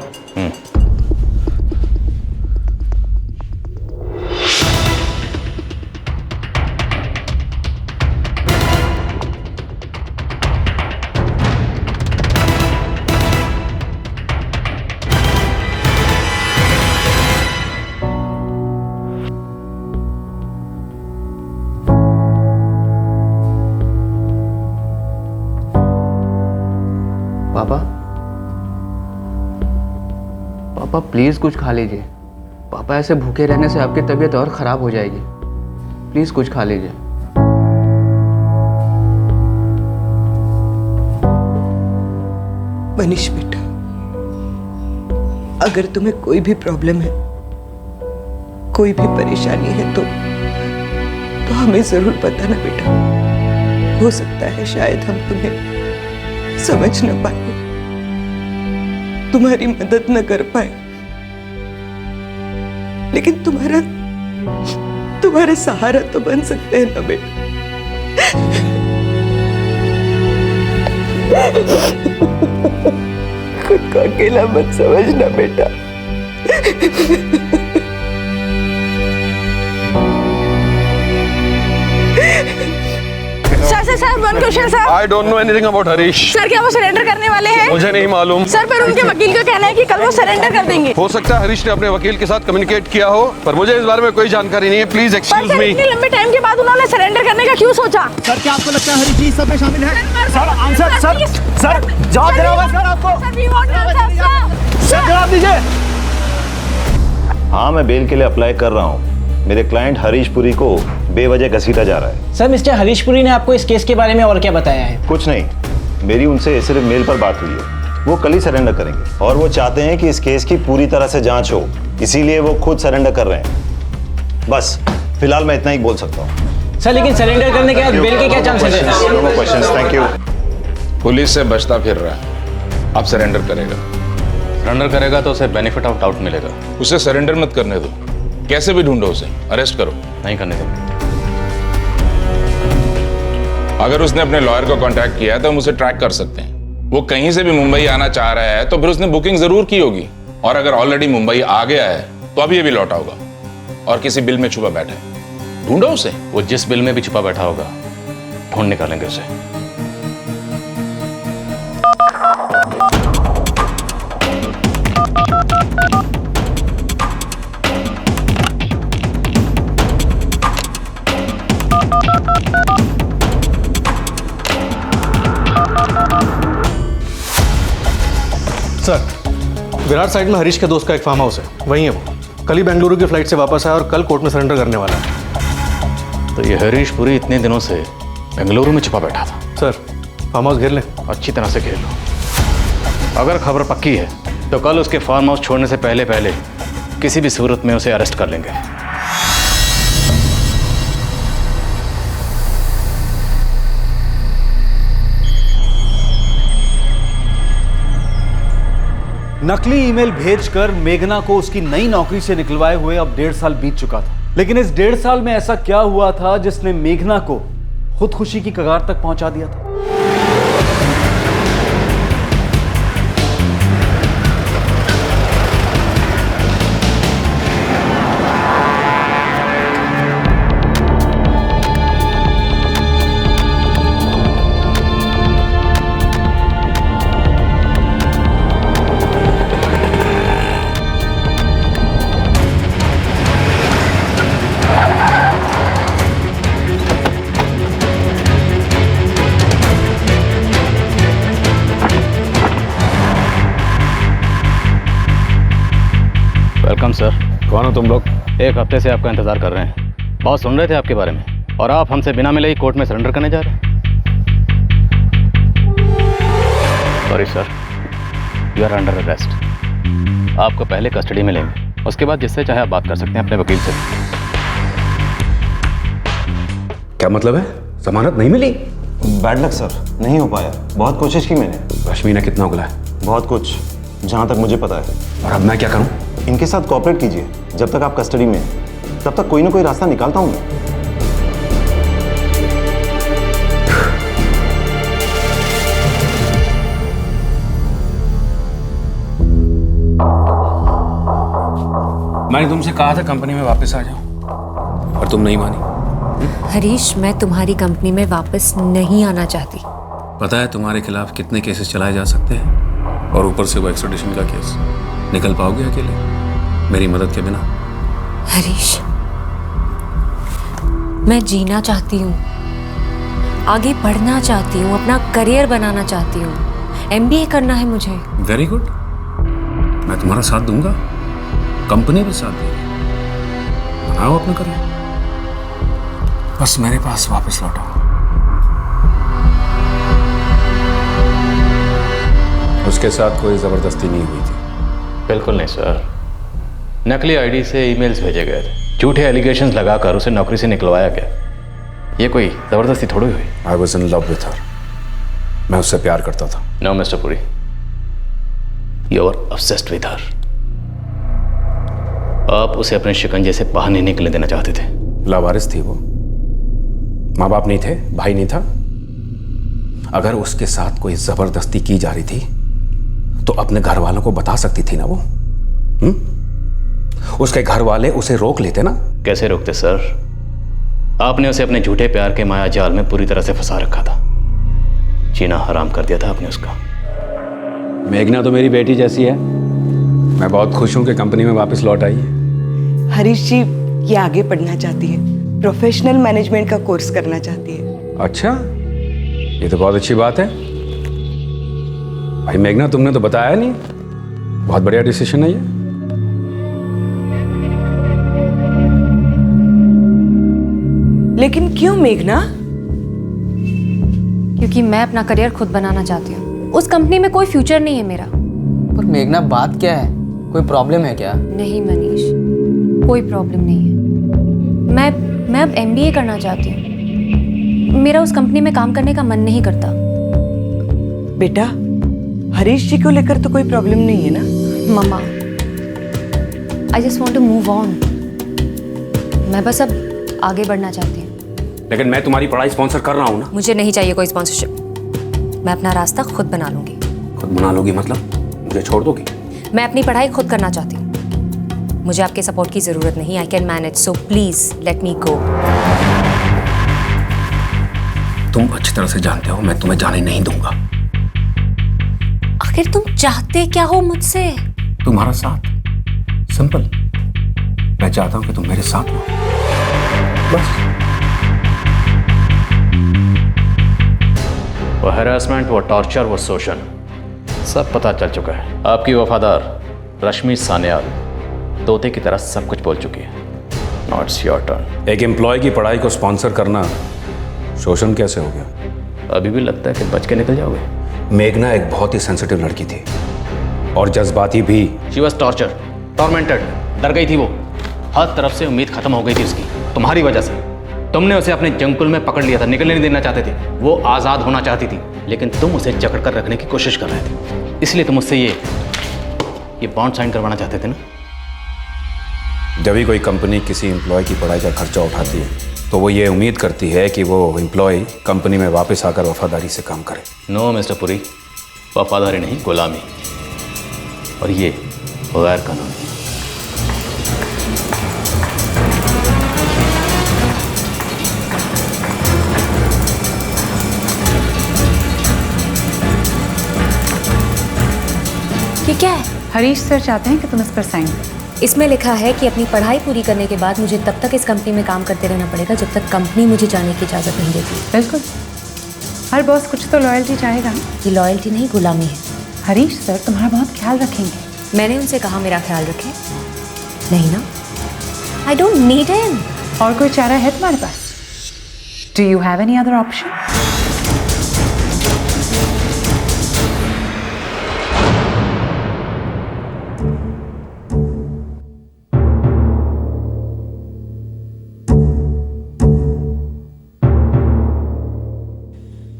पापा प्लीज कुछ खा लीजिए। पापा ऐसे भूखे रहने से आपकी तबीयत और खराब हो जाएगी। प्लीज कुछ खा लीजिए। मनीष बेटा, अगर तुम्हें कोई भी प्रॉब्लम है, कोई भी परेशानी है तो तो हमें जरूर बताना बेटा। हो सकता है शायद हम तुम्हें समझ न पाए, तुम्हारी मदद न कर पाए, लेकिन तुम्हारा सहारा तो बन सकते हैं ना बेटा। खुद को अकेला मत समझना बेटा। Sir one question sir. I don't know anything about Harish. Sir क्या वो सरेंडर करने वाले हैं? मुझे नहीं मालूम। सर पर उनके वकील का कहना है कि कल वो सरेंडर कर देंगे। हो सकता है हरीश ने अपने वकील के साथ कम्युनिकेट किया हो, पर मुझे इस बारे में कोई जानकारी नहीं है। Please excuse me. इतने लंबे टाइम के बाद उन्होंने सरेंडर करने का क्यों सोचा? सर क्या आपको लगता है हरीश जी सब में शामिल है? सर आंसर सर जवाब दे रहा हूँ सर आपको। सर जवाब दीजिए। हाँ, मैं बेल के लिए अप्लाई कर रहा हूँ। मेरे क्लाइंट हरीश पुरी को बेवजह घसीटा जा रहा है। सर मिस्टर हरीश पुरी ने आपको इस केस के बारे में और क्या बताया है? कुछ नहीं, मेरी उनसे सिर्फ मेल पर बात हुई है। वो कल ही सरेंडर करेंगे और वो चाहते हैं कि इस केस की पूरी तरह से जांच हो, इसीलिए वो खुद सरेंडर कर रहे हैं। बस फिलहाल मैं इतना ही बोल सकता हूँ। सर लेकिन सरेंडर करने के बाद बेल के क्या चांसेस हैं? Thank you. पुलिस से बचता फिर रहा है, अब सरेंडर करेगा। सरेंडर करेगा तो उसे बेनिफिट ऑफ डाउट मिलेगा। उसे सरेंडर मत करने दो, कैसे भी ढूंढो उसे, अरेस्ट करो। नहीं करने दो। अगर उसने अपने लॉयर को कांटेक्ट किया है तो हम उसे ट्रैक कर सकते हैं। वो कहीं से भी मुंबई आना चाह रहा है तो फिर उसने बुकिंग जरूर की होगी, और अगर ऑलरेडी मुंबई आ गया है तो अब ये भी लौटा होगा और किसी बिल में छुपा बैठा है। ढूंढो उसे। वो जिस बिल में भी छुपा बैठा होगा, ढूंढ निकालेंगे उसे। सर, विराट साइड में हरीश के दोस्त का एक फार्म हाउस है, वहीं है वो। कल ही बेंगलुरु की फ्लाइट से वापस आया और कल कोर्ट में सरेंडर करने वाला है। तो ये हरीश पुरी इतने दिनों से बेंगलुरु में छुपा बैठा था। सर फार्म हाउस घेर लें। अच्छी तरह से घेर लो। अगर खबर पक्की है तो कल उसके फार्म हाउस छोड़ने से पहले किसी भी सूरत में उसे अरेस्ट कर लेंगे। नकली ईमेल भेजकर मेघना को उसकी नई नौकरी से निकलवाए हुए अब 1.5 साल बीत चुका था। लेकिन इस 1.5 साल में ऐसा क्या हुआ था जिसने मेघना को खुदकुशी की कगार तक पहुंचा दिया था? Welcome sir. कौन हो तुम लोग? एक हफ्ते से आपका इंतजार कर रहे हैं। बहुत सुन रहे थे आपके बारे में, और आप हमसे बिना मिले ही कोर्ट में सरेंडर करने जा रहे हैं। Sorry sir, you are under arrest. आपको पहले कस्टडी में लेंगे, उसके बाद जिससे चाहे आप बात कर सकते हैं अपने वकील से। क्या मतलब है? जमानत नहीं मिली? बैड लक सर, नहीं हो पाया। बहुत कोशिश की मैंने। रश्मि ने कितना उगला है? बहुत कुछ, जहाँ तक मुझे पता है। और अब मैं क्या करूं? इनके साथ कोऑपरेट कीजिए। जब तक आप कस्टडी में हैं, तब तक कोई ना कोई रास्ता निकालता हूं मैं। मैंने तुमसे कहा था कंपनी में वापस आ जाओ, और तुम नहीं मानी। हरीश, मैं तुम्हारी कंपनी में वापस नहीं आना चाहती। पता है तुम्हारे खिलाफ कितने केसेस चलाए जा सकते हैं, और ऊपर से वो एक्स्ट्राडिशन का केस। निकल पाओगे अकेले मेरी मदद के बिना? हरीश, मैं जीना चाहती हूँ, आगे बढ़ना चाहती हूँ, अपना करियर बनाना चाहती हूँ। MBA करना है मुझे। वेरी गुड, मैं तुम्हारा साथ दूंगा, कंपनी भी साथ देगी। बनाओ अपना करियर, बस मेरे पास वापस लौटो। उसके साथ कोई जबरदस्ती नहीं हुई थी? बिल्कुल नहीं सर। नकली आईडी से ईमेल्स भेजे गए थे, झूठे एलिगेशंस लगाकर उसे नौकरी से निकलवाया गया। ये कोई जबरदस्ती थोड़ी हुई। I was in love with her. मैं उससे प्यार करता था। No mister Puri, you are obsessed with her. आप उसे अपने शिकंजे से बाहर नहीं निकलने देना चाहते थे। लावारिस थी वो, माँ बाप नहीं थे, भाई नहीं था। अगर उसके साथ कोई जबरदस्ती की जा रही थी तो अपने घर वालों को बता सकती थी ना वो। उसके घर वाले उसे रोक लेते ना। कैसे रोकते सर? आपने उसे अपने झूठे प्यार के माया जाल में पूरी तरह से फंसा रखा था। जीना हराम कर दिया था आपने उसका। मेघना तो मेरी बेटी जैसी है। मैं बहुत खुश हूं कि कंपनी में वापस लौट आई है। हरीश जी ये आगे पढ़ना चाहती है, प्रोफेशनल मैनेजमेंट का कोर्स करना चाहती है। अच्छा, ये तो बहुत अच्छी बात है। भाई मेघना, तुमने तो बताया नहीं। बहुत बढ़िया डिसीजन है ये। लेकिन क्यों मेघना? क्योंकि मैं अपना करियर खुद बनाना चाहती हूँ। उस कंपनी में कोई फ्यूचर नहीं है मेरा। पर मेघना, बात क्या है? कोई प्रॉब्लम है क्या? नहीं मनीष, कोई प्रॉब्लम नहीं है। मैं अब MBA करना चाहती हूँ। मेरा उस कंपनी में काम करने का मन नहीं करता। बेटा, हरीश जी को लेकर तो कोई प्रॉब्लम नहीं है ना? Mamma, I just want to move on. मैं बस अब आगे बढ़ना चाहती हूँ। लेकिन मैं तुम्हारी पढ़ाई स्पॉन्सर कर रहा हूँ ना। मुझे नहीं चाहिए कोई स्पॉन्सरशिप। मैं अपना रास्ता खुद बना लूंगी। खुद बना लोगी मतलब मुझे छोड़ दोगी? मैं अपनी पढ़ाई खुद करना चाहती हूँ। मुझे आपके सपोर्ट की जरूरत नहीं। I can manage, so please let me go. तुम अच्छी तरह से जानते हो मैं तुम्हें जाने नहीं दूंगा। आखिर तुम चाहते क्या हो मुझसे? तुम्हारा साथ। सिंपल। मैं चाहता हूं कि तुम मेरे साथ हो, बस। वो हैरेसमेंट, वो टॉर्चर, वो शोषण सब पता चल चुका है। आपकी वफादार रश्मि सान्याल तोते की तरह सब कुछ बोल चुकी है। Now it's your turn. एक एम्प्लॉय की पढ़ाई को स्पॉन्सर करना शोषण कैसे हो गया? अभी भी लगता है कि बच के निकल जाओगे? मेघना एक बहुत ही सेंसिटिव लड़की थी और जज्बाती भी। She was torture, tormented. डर गई थी वो। हर तरफ से उम्मीद खत्म हो गई थी उसकी, तुम्हारी वजह से। तुमने उसे अपने जंकुल में पकड़ लिया था, निकलने नहीं देना चाहते थे। वो आज़ाद होना चाहती थी, लेकिन तुम उसे जकड़ कर रखने की कोशिश कर रहे थे। इसलिए तुम उससे ये बॉन्ड साइन करवाना चाहते थे ना। जब भी कोई कंपनी किसी एम्प्लॉय की पढ़ाई का खर्चा उठाती है तो वो ये उम्मीद करती है कि वो एम्प्लॉय कंपनी में वापस आकर वफादारी से काम करे। नो मिस्टर पुरी, वफादारी नहीं, गुलामी। और ये गैर कानूनी। ये क्या है? हरीश सर चाहते हैं कि तुम इस पर साइन करो। इसमें लिखा है कि अपनी पढ़ाई पूरी करने के बाद मुझे तब तक इस कंपनी में काम करते रहना पड़ेगा जब तक कंपनी मुझे जाने की इजाज़त नहीं देती। बिल्कुल, हर बॉस कुछ तो लॉयल्टी चाहेगा। ये लॉयल्टी नहीं, गुलामी है। हरीश सर तुम्हारा बहुत ख्याल रखेंगे। मैंने उनसे कहा मेरा ख्याल रखें? नहीं ना। I don't need him. और कोई चारा है तुम्हारे पास? Do you have any other option?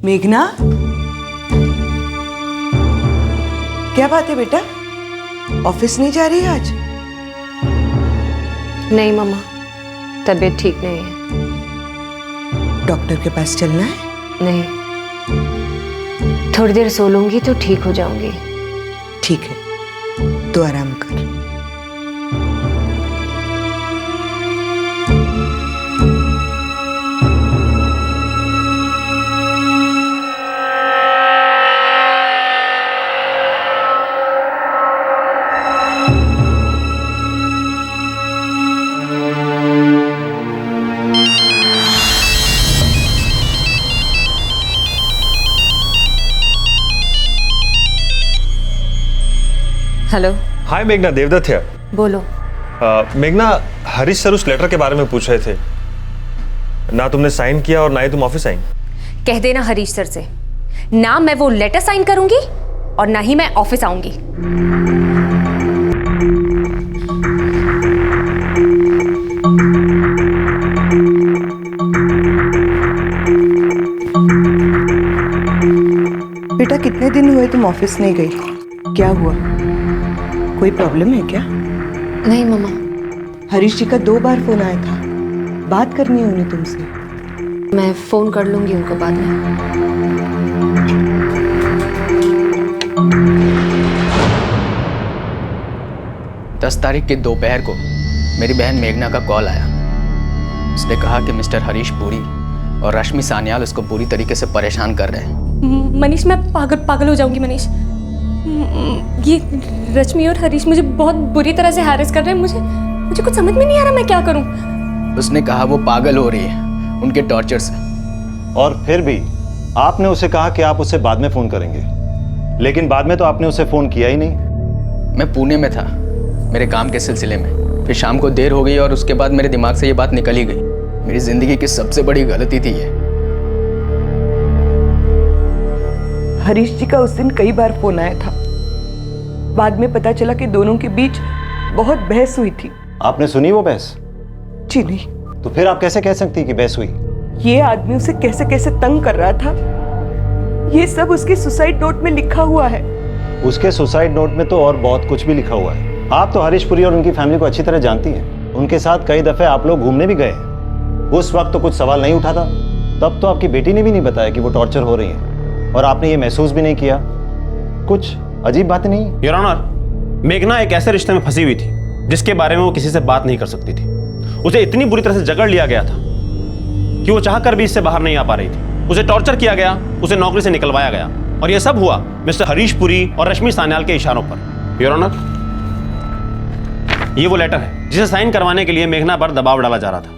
मेघना, क्या बात है बेटा? ऑफिस नहीं जा रही आज? नहीं मम्मा, तबीयत ठीक नहीं है। डॉक्टर के पास चलना है? नहीं, थोड़ी देर सो लूंगी तो ठीक हो जाऊंगी। ठीक है, तो आराम कर। हेलो। हाय मेघना, देवदत्त है। बोलो। मेघना, हरीश सर उस लेटर के बारे में पूछ रहे थे। ना तुमने साइन किया और ना ही तुम ऑफिस आई। कह देना हरीश सर से, ना मैं वो लेटर साइन करूंगी और ना ही मैं ऑफिस आऊंगी। बेटा कितने दिन हुए तुम ऑफिस नहीं गई? क्या हुआ? कोई प्रॉब्लम है क्या? नहीं मम्मा। हरीश जी का 2 बार फोन आया था, बात करनी है उन्हें तुमसे। मैं फोन कर लूंगी उनको बाद में। 10 तारीख के दोपहर को मेरी बहन मेघना का कॉल आया। उसने कहा कि मिस्टर हरीश पुरी और रश्मि सान्याल उसको पूरी तरीके से परेशान कर रहे हैं। मनीष, मैं पागल हो जाऊंगी मनीष। ये रश्मि और हरीश मुझे बहुत बुरी तरह से हैरेस कर रहे हैं। मुझे कुछ समझ में नहीं आ रहा मैं क्या करूं। उसने कहा वो पागल हो रही है उनके टॉर्चर से। और फिर भी आपने उसे कहा कि आप उसे बाद में फोन करेंगे, लेकिन बाद में तो आपने उसे फोन किया ही नहीं। मैं पुणे में था मेरे काम के सिलसिले में, फिर शाम को देर हो गई और उसके बाद मेरे दिमाग से ये बात निकल ही गई। मेरी जिंदगी की सबसे बड़ी गलती थी ये। हरीश जी का उस दिन कई बार फोन आया था, बाद में पता चला कि दोनों के बीच बहुत बहस हुई थी। आपने सुनी वो बहस? जी नहीं। तो फिर आप कैसे कह सकती कि बहस हुई? ये आदमी उसे कैसे कैसे तंग कर रहा था, ये सब उसके सुसाइड नोट में लिखा हुआ है। उसके सुसाइड नोट में तो और बहुत कुछ भी लिखा हुआ है। आप तो हरीश पुरी और उनकी फैमिली को अच्छी तरह जानती हैं। उनके साथ कई दफे आप लोग घूमने भी गए। उस वक्त तो कुछ सवाल नहीं उठा था। तब तो आपकी बेटी ने भी नहीं बताया कि वो टॉर्चर हो रही है, और आपने ये महसूस भी नहीं किया। कुछ अजीब बातें नहीं? योर ऑनर, मेघना एक ऐसे रिश्ते में फंसी हुई थी जिसके बारे में वो किसी से बात नहीं कर सकती थी। उसे इतनी बुरी तरह से जकड़ लिया गया था कि वो चाहकर भी इससे बाहर नहीं आ पा रही थी। उसे टॉर्चर किया गया, उसे नौकरी से निकलवाया गया, और यह सब हुआ मिस्टर हरीश पुरी और रश्मि सान्याल के इशारों पर। योर ऑनर, ये वो लेटर है जिसे साइन करवाने के लिए मेघना पर दबाव डाला जा रहा था।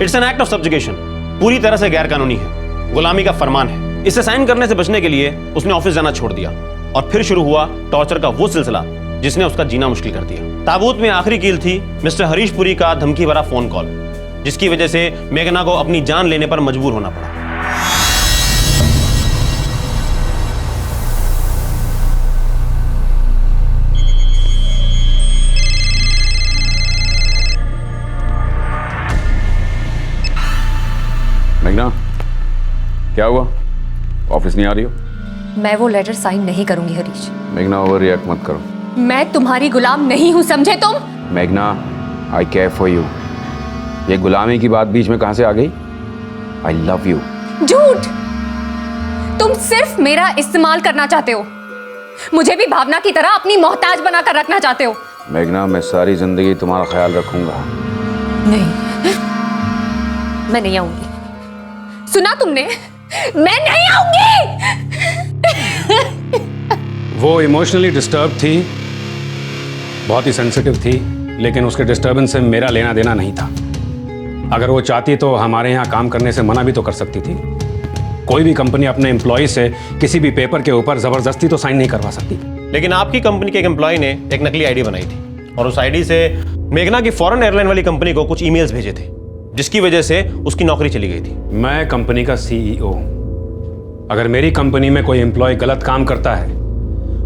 It's an act of subjugation, पूरी तरह से गैर कानूनी है, गुलामी का फरमान है। इसे साइन करने से बचने के लिए उसने ऑफिस जाना छोड़ दिया, और फिर शुरू हुआ टॉर्चर का वो सिलसिला जिसने उसका जीना मुश्किल कर दिया। ताबूत में आखिरी कील थी मिस्टर हरीश पुरी का धमकी भरा फोन कॉल, जिसकी वजह से मेघना को अपनी जान लेने पर मजबूर होना पड़ा। मेघना, क्या हुआ? ऑफिस नहीं आ रही हो? मैं वो लेटर साइन नहीं करूंगी हरीश। मेघना, ओवर रिएक्ट मत करो। मैं तुम्हारी गुलाम नहीं हूं, समझे तुम? मेघना, आई केयर फॉर यू। ये गुलामी की बात बीच में कहां से आ गई? I love you. झूठ! तुम सिर्फ मेरा इस्तेमाल करना चाहते हो, मुझे भी भावना की तरह अपनी मोहताज बनाकर रखना चाहते हो। मेघना, मैं सारी जिंदगी तुम्हारा ख्याल रखूंगा। नहीं, मैं नहीं आऊंगी। सुना तुमने? मैं नहीं आऊंगी। वो इमोशनली डिस्टर्ब थी, बहुत ही सेंसिटिव थी, लेकिन उसके डिस्टर्बेंस से मेरा लेना देना नहीं था। अगर वो चाहती तो हमारे यहाँ काम करने से मना भी तो कर सकती थी। कोई भी कंपनी अपने एम्प्लॉय से किसी भी पेपर के ऊपर जबरदस्ती तो साइन नहीं करवा सकती। लेकिन आपकी कंपनी के एक एम्प्लॉय ने एक नकली आईडी बनाई थी, और उस आईडी से मेघना की फॉरेन एयरलाइन वाली कंपनी को कुछ ईमेल्स भेजे थे, जिसकी वजह से उसकी नौकरी चली गई थी। मैं कंपनी का CEO। अगर मेरी कंपनी में कोई एम्प्लॉय गलत काम करता है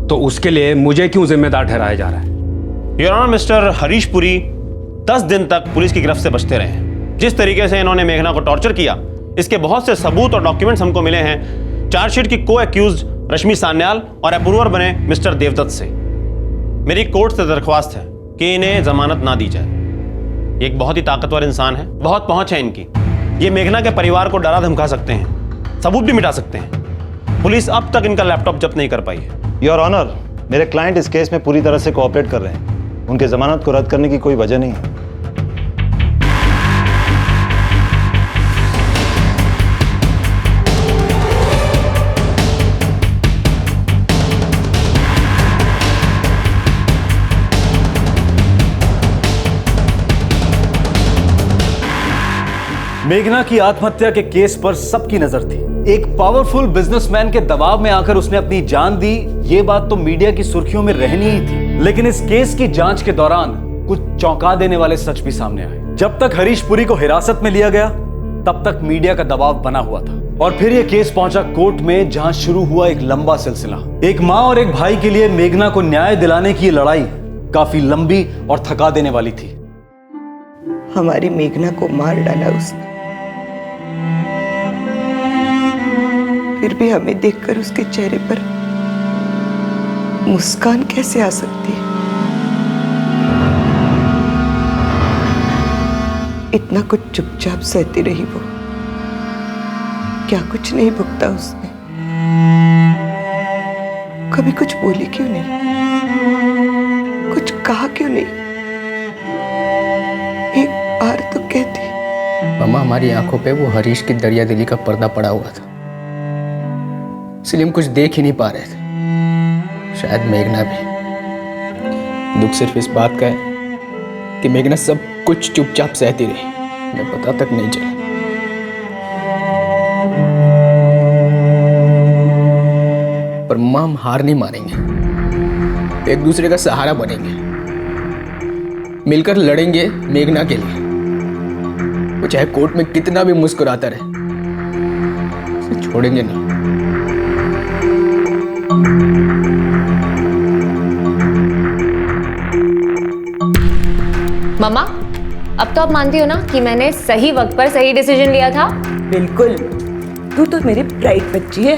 तो उसके लिए मुझे क्यों जिम्मेदार ठहराया जा रहा है? Your honour, mister Harish Puri 10 दिन तक पुलिस की गिरफ्त से बचते रहे हैं। जिस तरीके से इन्होंने मेघना को टॉर्चर किया, इसके बहुत से सबूत और डॉक्यूमेंट्स हमको मिले हैं चार्जशीट की को एक्यूज रश्मि सान्याल और अप्रूवर बने मिस्टर देवदत्त से। मेरी कोर्ट से दरख्वास्त है कि इन्हें जमानत ना दी जाए। ये एक बहुत ही ताकतवर इंसान है, बहुत पहुंच है इनकी। ये मेघना के परिवार को डरा धमका सकते हैं, सबूत भी मिटा सकते हैं। पुलिस अब तक इनका लैपटॉप जब्त नहीं कर पाई है। योर ऑनर, मेरे क्लाइंट इस केस में पूरी तरह से कोऑपरेट कर रहे हैं। उनके जमानत को रद्द करने की कोई वजह नहीं है। मेघना की आत्महत्या के केस पर सबकी नजर थी। एक पावरफुल बिजनेसमैन के दबाव में आकर उसने अपनी जान दी, ये बात तो मीडिया की सुर्खियों में रहनी ही थी। लेकिन इस केस की जांच के दौरान कुछ चौंका देने वाले सच भी सामने आए। जब तक हरीश पुरी को हिरासत में लिया गया, तब तक मीडिया का दबाव बना हुआ था, और फिर यह केस पहुंचा कोर्ट में, जहां शुरू हुआ एक लंबा सिलसिला। एक मां और एक भाई के लिए मेघना को न्याय दिलाने की लड़ाई काफी लंबी और थका देने वाली थी। हमारी मेघना को मार डाला उसने। फिर भी हमें देखकर उसके चेहरे पर मुस्कान कैसे आ सकती है? इतना कुछ चुपचाप सहती रही वो। क्या कुछ नहीं भुगता उसने? कभी कुछ बोली क्यों नहीं? कुछ कहा क्यों नहीं? एक बार तो कहती। मम्मा, हमारी आंखों पे वो हरीश की दरिया दिली का पर्दा पड़ा हुआ था, इसलिए हम कुछ देख ही नहीं पा रहे थे। शायद मेघना भी। दुख सिर्फ इस बात का है कि मेघना सब कुछ चुपचाप सहती रही, हमें पता तक नहीं चला। पर मम्मा, हम हार नहीं मानेंगे, एक दूसरे का सहारा बनेंगे, मिलकर लड़ेंगे मेघना के लिए। वो चाहे कोर्ट में कितना भी मुस्कुराता रहे, उसे छोड़ेंगे नहीं। मम्मा, अब तो आप मानती हो ना कि मैंने सही वक्त पर सही डिसीजन लिया था? बिल्कुल, तू तो मेरी ब्राइट बच्ची है।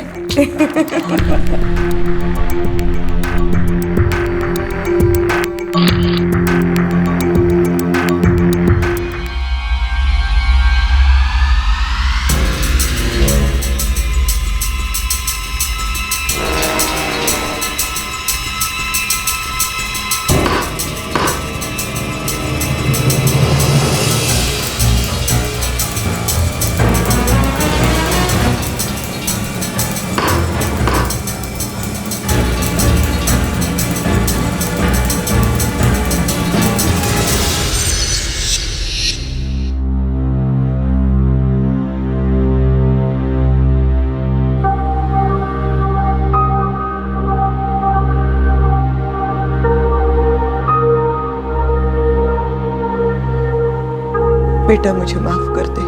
बेटा, मुझे माफ कर दे।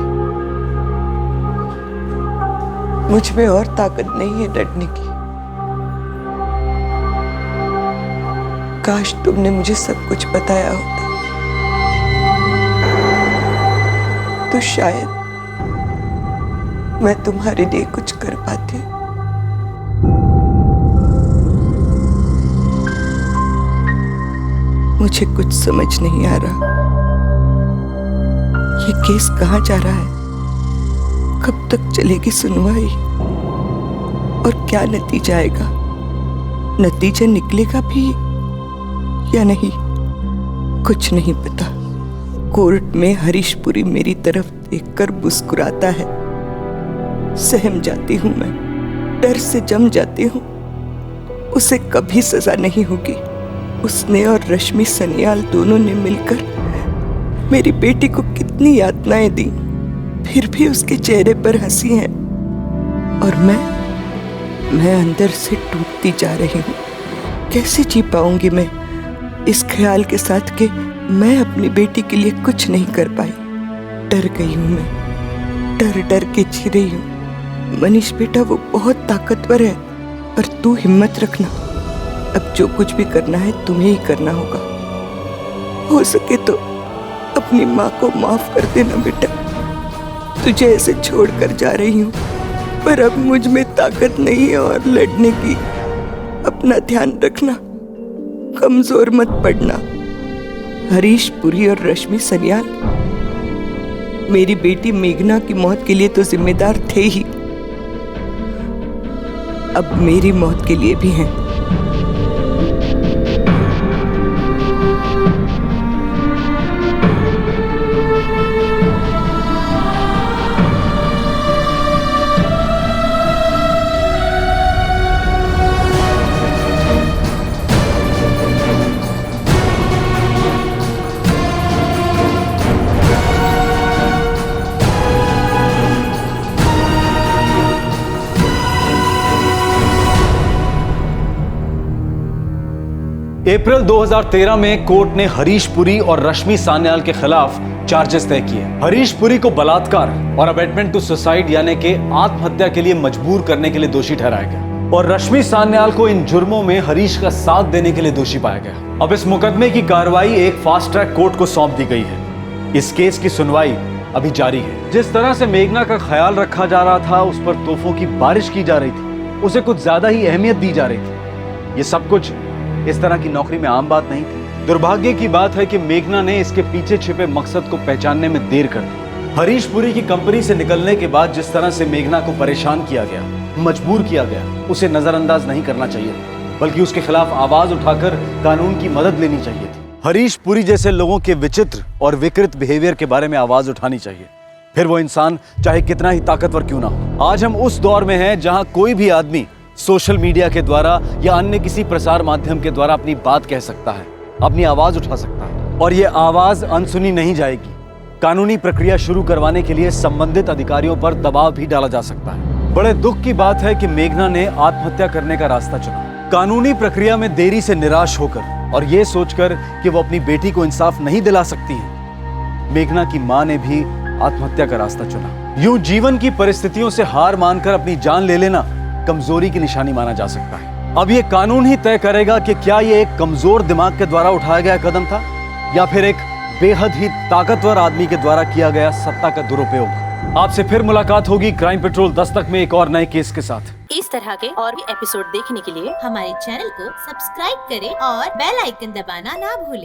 मुझ में और ताकत नहीं है लड़ने की। काश तुमने मुझे सब कुछ बताया होता, तो शायद मैं तुम्हारे लिए कुछ कर पाती। मुझे कुछ समझ नहीं आ रहा, ये केस कहाँ जा रहा है? कब तक चलेगी सुनवाई? और क्या नतीजा आएगा? नतीजा निकलेगा भी या नहीं? कुछ नहीं पता। कोर्ट में हरीश पुरी मेरी तरफ देखकर मुस्कुराता है। सहम जाती हूं मैं, डर से जम जाती हूं। उसे कभी सजा नहीं होगी। उसने और रश्मि सनियाल दोनों ने मिलकर मेरी बेटी को कितनी यातनाएं दी, फिर भी उसके चेहरे पर हंसी है। और मैं अंदर से टूटती जा रही हूँ। कैसे जी पाऊंगी मैं इस ख्याल के साथ कि मैं अपनी बेटी के लिए कुछ नहीं कर पाई। डर गई हूँ मैं, डर डर के जी रही हूँ। मनीष बेटा, वो बहुत ताकतवर है, पर तू हिम्मत रखना। अब जो कुछ भी करना है तुम्हें ही करना होगा। हो सके तो अपनी माँ को माफ कर देना बेटा। तुझे ऐसे छोड़कर जा रही हूँ, पर अब मुझ में ताकत नहीं है और लड़ने की। अपना ध्यान रखना, कमजोर मत पड़ना। हरीश पुरी और रश्मि सनियाल मेरी बेटी मेघना की मौत के लिए तो जिम्मेदार थे ही, अब मेरी मौत के लिए भी हैं। अप्रैल 2013 में कोर्ट ने हरीश पुरी और रश्मि सान्याल के खिलाफ चार्जेस तय किए। हरीश पुरी को बलात्कार और अबेटमेंट टू सुसाइड यानी कि आत्महत्या के लिए मजबूर करने के लिए दोषी ठहराया गया और रश्मि सान्याल को इन जुर्मों में हरीश का साथ देने के लिए दोषी पाया गया। अब इस मुकदमे की कार्रवाई एक फास्ट ट्रैक कोर्ट को सौंप दी गई है। इस केस की सुनवाई अभी जारी है। जिस तरह से मेघना का ख्याल रखा जा रहा था, उस पर तोहफों की बारिश की जा रही थी, उसे कुछ ज्यादा ही अहमियत दी जा रही थी। ये सब कुछ इस तरह की नौकरी में आम बात नहीं थी। दुर्भाग्य की बात है कि मेघना ने इसके पीछे छिपे मकसद को पहचानने में देर कर दी। हरीश पुरी की कंपनी से निकलने के बाद जिस तरह से मेघना को परेशान किया गया, मजबूर किया गया, उसे नजरअंदाज नहीं करना चाहिए, बल्कि उसके खिलाफ आवाज उठाकर कानून की मदद लेनी चाहिए थी। हरीश पुरी जैसे लोगों के विचित्र और विकृत बिहेवियर के बारे में आवाज उठानी चाहिए, फिर वो इंसान चाहे कितना ही ताकतवर क्यों ना हो। आज हम उस दौर में हैं जहां कोई भी आदमी सोशल मीडिया के द्वारा या अन्य किसी प्रसार माध्यम के द्वारा अपनी बात कह सकता है, अपनी आवाज उठा सकता है, और ये आवाज अनसुनी नहीं जाएगी। कानूनी प्रक्रिया शुरू करवाने के लिए संबंधित अधिकारियों पर दबाव भी डाला जा सकता है। बड़े दुख की बात है कि मेघना ने आत्महत्या करने का रास्ता चुना, कानूनी प्रक्रिया में देरी से निराश होकर और ये सोचकर कि वो अपनी बेटी को इंसाफ नहीं दिला सकती है। मेघना की मां ने भी आत्महत्या का रास्ता चुना। यूं जीवन की परिस्थितियों से हार मानकर अपनी जान ले लेना कमजोरी की निशानी माना जा सकता है। अब ये कानून ही तय करेगा कि क्या ये एक कमजोर दिमाग के द्वारा उठाया गया कदम था या फिर एक बेहद ही ताकतवर आदमी के द्वारा किया गया सत्ता का दुरुपयोग। आपसे फिर मुलाकात होगी क्राइम पेट्रोल दस्तक में एक और नए केस के साथ। इस तरह के और भी एपिसोड देखने के लिए हमारे चैनल को सब्सक्राइब करें और बेल आइकन दबाना ना भूलें।